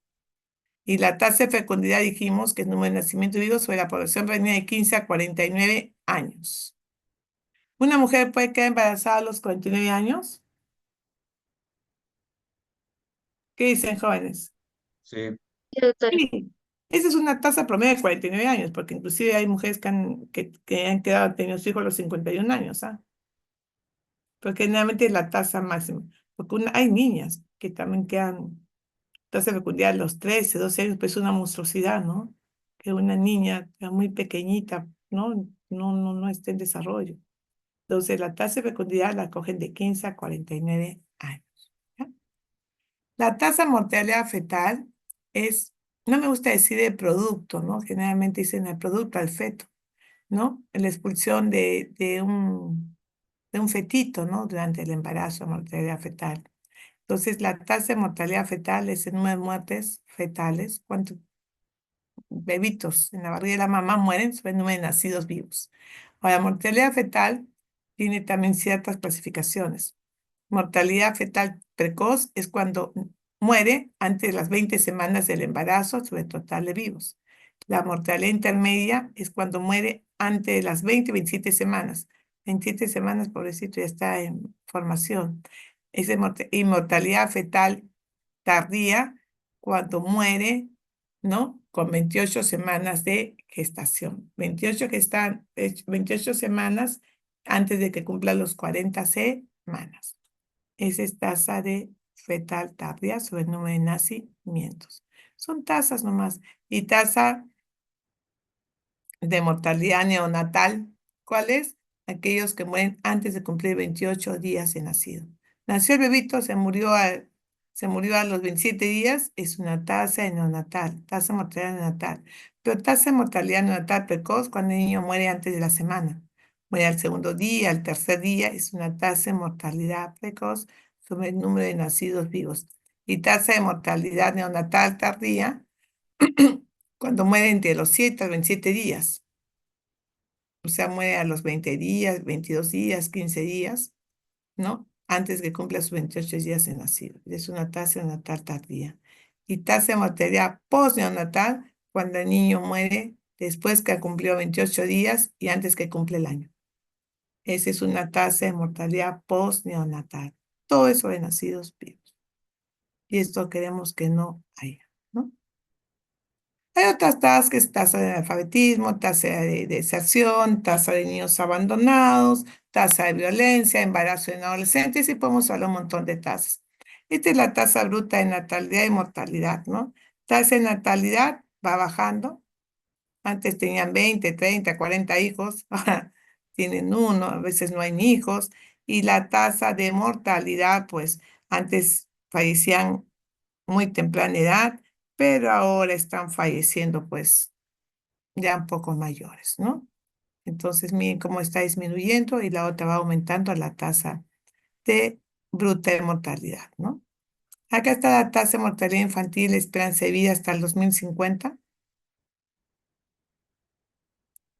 Y la tasa de fecundidad dijimos que es el número de nacimientos vivos sobre la población femenina de 15 a 49 años. ¿Una mujer puede quedar embarazada a los 49 años? ¿Qué dicen, jóvenes? Sí. Sí, doctora. Sí. Esa es una tasa promedio de 49 años, porque inclusive hay mujeres que han quedado teniendo hijos a los 51 años, ¿ah? Porque generalmente es la tasa máxima. Porque hay niñas que también quedan tasa de fecundidad a los 13, 12 años, pues es una monstruosidad, ¿no? Que una niña muy pequeñita, no esté en desarrollo. Entonces, la tasa de fecundidad la cogen de 15 a 49 años. ¿Ya? La tasa de mortalidad fetal es, no me gusta decir el producto, ¿no? Generalmente dicen el producto al feto, ¿no? La expulsión de un fetito, ¿no? Durante el embarazo, mortalidad fetal. Entonces, la tasa de mortalidad fetal es el número de muertes fetales. ¿Cuántos bebitos en la barriga de la mamá mueren sobre el número de nacidos vivos? Ahora, la mortalidad fetal tiene también ciertas clasificaciones. Mortalidad fetal precoz es cuando muere antes de las 20 semanas del embarazo sobre el total de vivos. La mortalidad intermedia es cuando muere antes de las 27 semanas. 27 semanas, pobrecito, ya está en formación. Y mortalidad fetal tardía cuando muere, ¿no? Con 28 semanas de gestación. 28 semanas antes de que cumpla los 40 semanas. Esa es tasa de fetal tardía sobre el número de nacimientos. Son tasas nomás. Y tasa de mortalidad neonatal, ¿cuál es? Aquellos que mueren antes de cumplir 28 días de nacido. Nació el bebito, se murió a los 27 días, es una tasa de neonatal, tasa de mortalidad neonatal. Pero tasa de mortalidad neonatal precoz cuando el niño muere antes de la semana. Muere al segundo día, al tercer día, es una tasa de mortalidad precoz sobre el número de nacidos vivos. Y tasa de mortalidad neonatal tardía cuando muere entre los 7 a 27 días. O sea, muere a los 20 días, 22 días, 15 días, ¿no? Antes que cumpla sus 28 días de nacido. Es una tasa neonatal tardía. Y tasa de mortalidad postneonatal cuando el niño muere después que ha cumplido 28 días y antes que cumple el año. Esa es una tasa de mortalidad postneonatal. Todo eso de nacidos vivos. Y esto queremos que no haya, ¿no? Hay otras tasas, que es tasa de analfabetismo, tasa de deserción, tasa de niños abandonados, tasa de violencia, embarazo en adolescentes y podemos hablar un montón de tasas. Esta es la tasa bruta de natalidad y mortalidad, ¿no? Tasa de natalidad va bajando. Antes tenían 20, 30, 40 hijos, ahora tienen uno, a veces no hay ni hijos. Y la tasa de mortalidad, pues antes fallecían muy temprana edad, pero ahora están falleciendo pues ya un poco mayores, ¿no? Entonces miren cómo está disminuyendo y la otra va aumentando la tasa de bruta de mortalidad, ¿no? Acá está la tasa de mortalidad infantil, esperanza de vida hasta el 2050.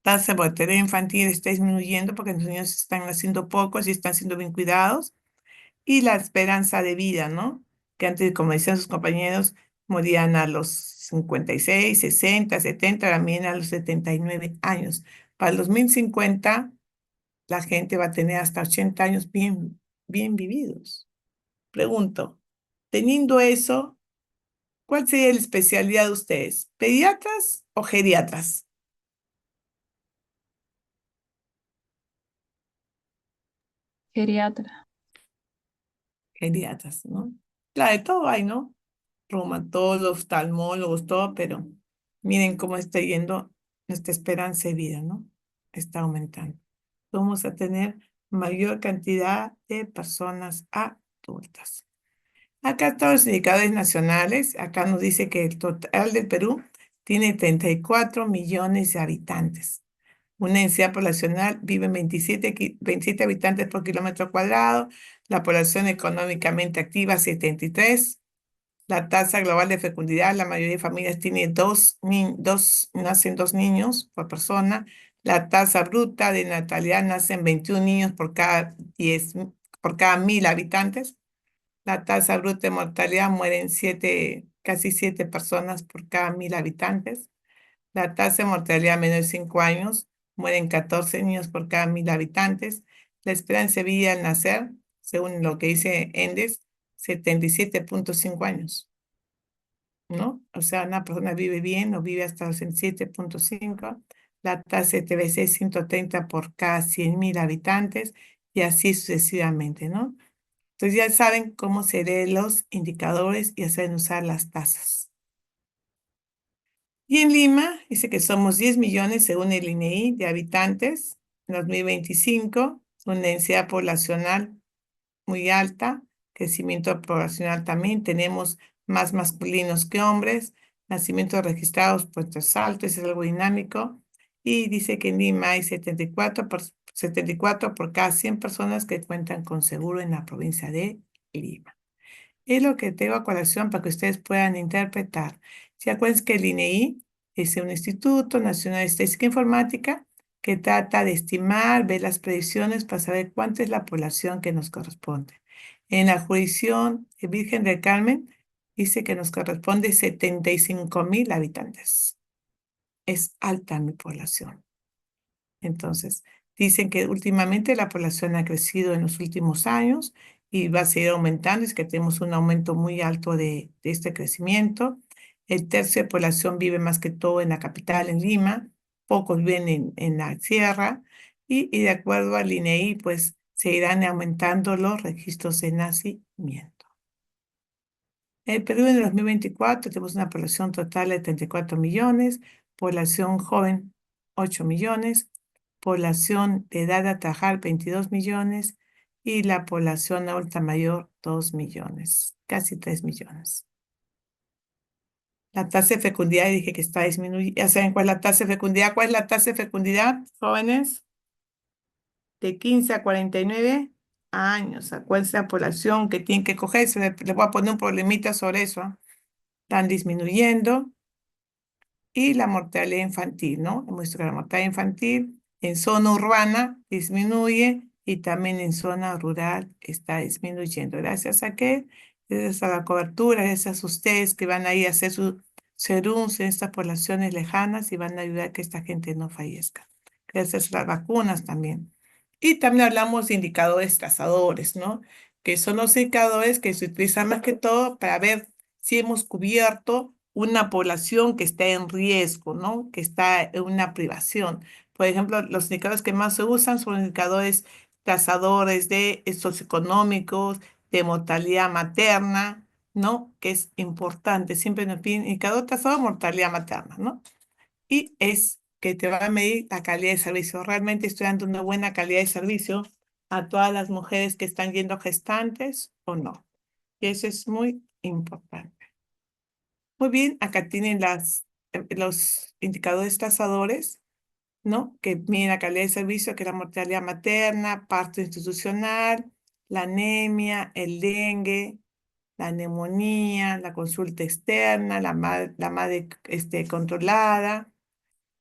Tasa de mortalidad infantil está disminuyendo porque los niños están naciendo pocos y están siendo bien cuidados. Y la esperanza de vida, ¿no? Que antes, como decían sus compañeros, morían a los 56, 60, 70, también a los 79 años. Para el 2050, la gente va a tener hasta 80 años bien vividos. Pregunto, teniendo eso, ¿cuál sería la especialidad de ustedes? ¿Pediatras o geriatras? Geriatra. Geriatras, ¿no? Claro, de todo hay, ¿no? Reumatólogos, oftalmólogos, todo, pero miren cómo está yendo nuestra esperanza de vida, ¿no? Está aumentando. Vamos a tener mayor cantidad de personas adultas. Acá están los indicadores nacionales. Acá nos dice que el total del Perú tiene 34 millones de habitantes. Una densidad poblacional, viven 27 habitantes por kilómetro cuadrado. La población económicamente activa, 73. La tasa global de fecundidad, la mayoría de familias tiene nacen dos niños por persona. La tasa bruta de natalidad, nacen 21 niños por cada 1000 habitantes. La tasa bruta de mortalidad, mueren casi 7 personas por cada 1000 habitantes. La tasa de mortalidad menor de 5 años, mueren 14 niños por cada 1000 habitantes. La esperanza de vida al nacer, según lo que dice ENDES, 77,5 años. ¿No? O sea, una persona vive bien o vive hasta los 7,5. La tasa de TBC es 130 por cada 100.000 habitantes y así sucesivamente, ¿no? Entonces ya saben cómo se leen los indicadores y saben usar las tasas. Y en Lima dice que somos 10 millones según el INEI de habitantes en 2025, una densidad poblacional muy alta, crecimiento poblacional también, tenemos más masculinos que hombres, nacimientos registrados pues es alto, es algo dinámico, y dice que en Lima hay 74 por cada 100 personas que cuentan con seguro en la provincia de Lima. Es lo que tengo a colación para que ustedes puedan interpretar. ¿Se acuerdan que el INEI es un Instituto Nacional de Estadística e Informática que trata de estimar, ver las predicciones para saber cuánta es la población que nos corresponde? En la jurisdicción de Virgen del Carmen dice que nos corresponde 75,000 habitantes. Es alta mi población. Entonces, dicen que últimamente la población ha crecido en los últimos años y va a seguir aumentando, es que tenemos un aumento muy alto de este crecimiento. El tercio de población vive más que todo en la capital, en Lima, pocos viven en la sierra y de acuerdo al INEI, pues se irán aumentando los registros de nacimiento. En el Perú en el 2024 tenemos una población total de 34 millones, población joven 8 millones, población de edad a trabajar 22 millones y la población adulta mayor 2 millones, casi 3 millones. La tasa de fecundidad dije que está disminuyendo. ¿Ya saben cuál es la tasa de fecundidad? ¿Cuál es la tasa de fecundidad, jóvenes? De 15 a 49 años. Acuérdense la población que tienen que cogerse. Les voy a poner un problemita sobre eso. Están disminuyendo. Y la mortalidad infantil, ¿no? Muestra que la mortalidad infantil en zona urbana disminuye y también en zona rural está disminuyendo. ¿Gracias a qué? Gracias a la cobertura, gracias a ustedes que van a ir a hacer sus serums en estas poblaciones lejanas y van a ayudar a que esta gente no fallezca. Gracias a las vacunas también. Y también hablamos de indicadores trazadores, ¿no? que son los indicadores que se utilizan más que todo para ver si hemos cubierto una población que está en riesgo, ¿no? Que está en una privación. Por ejemplo, los indicadores que más se usan son indicadores tasadores de socioeconómicos, de mortalidad materna, ¿no? Que es importante. Siempre nos piden indicador tasador, mortalidad materna, ¿no? Y es que te va a medir la calidad de servicio. Realmente estoy dando una buena calidad de servicio a todas las mujeres que están yendo gestantes o no. Y eso es muy importante. Muy bien, acá tienen los indicadores tasadores, ¿no? Que miden la calidad de servicio, que es la mortalidad materna, parto institucional, la anemia, el dengue, la neumonía, la consulta externa, la madre controlada.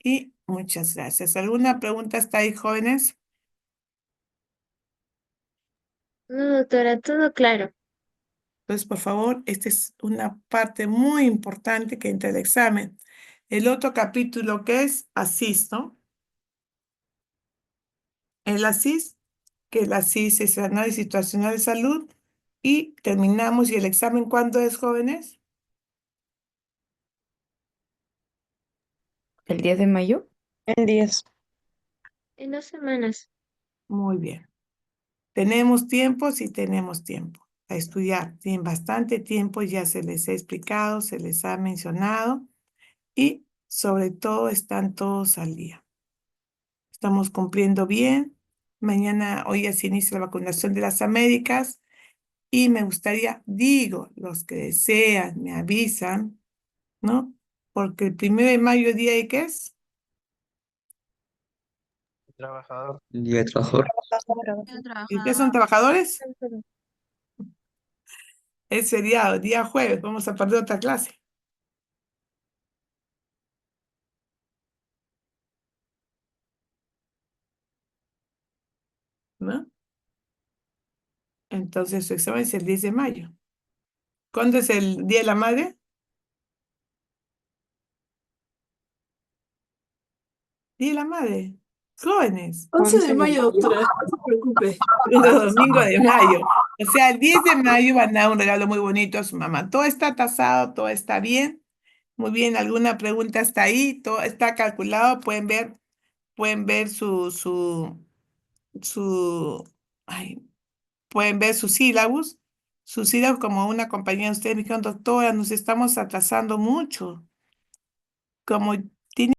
Y muchas gracias. ¿Alguna pregunta hasta ahí, jóvenes? No, doctora, todo claro. Entonces, por favor, esta es una parte muy importante que entra el examen. El otro capítulo que es ASIS, ¿no? El ASIS, que el ASIS es el análisis situacional de salud. Y terminamos. ¿Y el examen cuándo es, jóvenes? ¿El 10 de mayo? El 10. En 2 semanas. Muy bien. ¿Tenemos tiempo? Sí, tenemos tiempo a estudiar. Tienen bastante tiempo, ya se les ha explicado, se les ha mencionado. Y sobre todo están todos al día. Estamos cumpliendo bien. Mañana, hoy ya se inicia la vacunación de las Américas y me gustaría, digo, los que desean, me avisan, ¿no? Porque el 1 de mayo, ¿día de qué es? Trabajador. Día de trabajador. ¿Y qué son trabajadores? Es feriado, día jueves, vamos a perder otra clase, ¿no? Entonces su examen es el 10 de mayo. ¿Cuándo es el Día de la Madre? Día de la Madre. Jóvenes. 11 de mayo, doctora, no se preocupe. Segundo domingo de mayo. O sea, el 10 de mayo van a dar un regalo muy bonito a su mamá. Todo está tasado, todo está bien. Muy bien, ¿alguna pregunta hasta ahí? Todo está calculado. Pueden ver su, ay, pueden ver sus sílabus como una compañía de ustedes me dijeron, doctora, nos estamos atrasando mucho. Como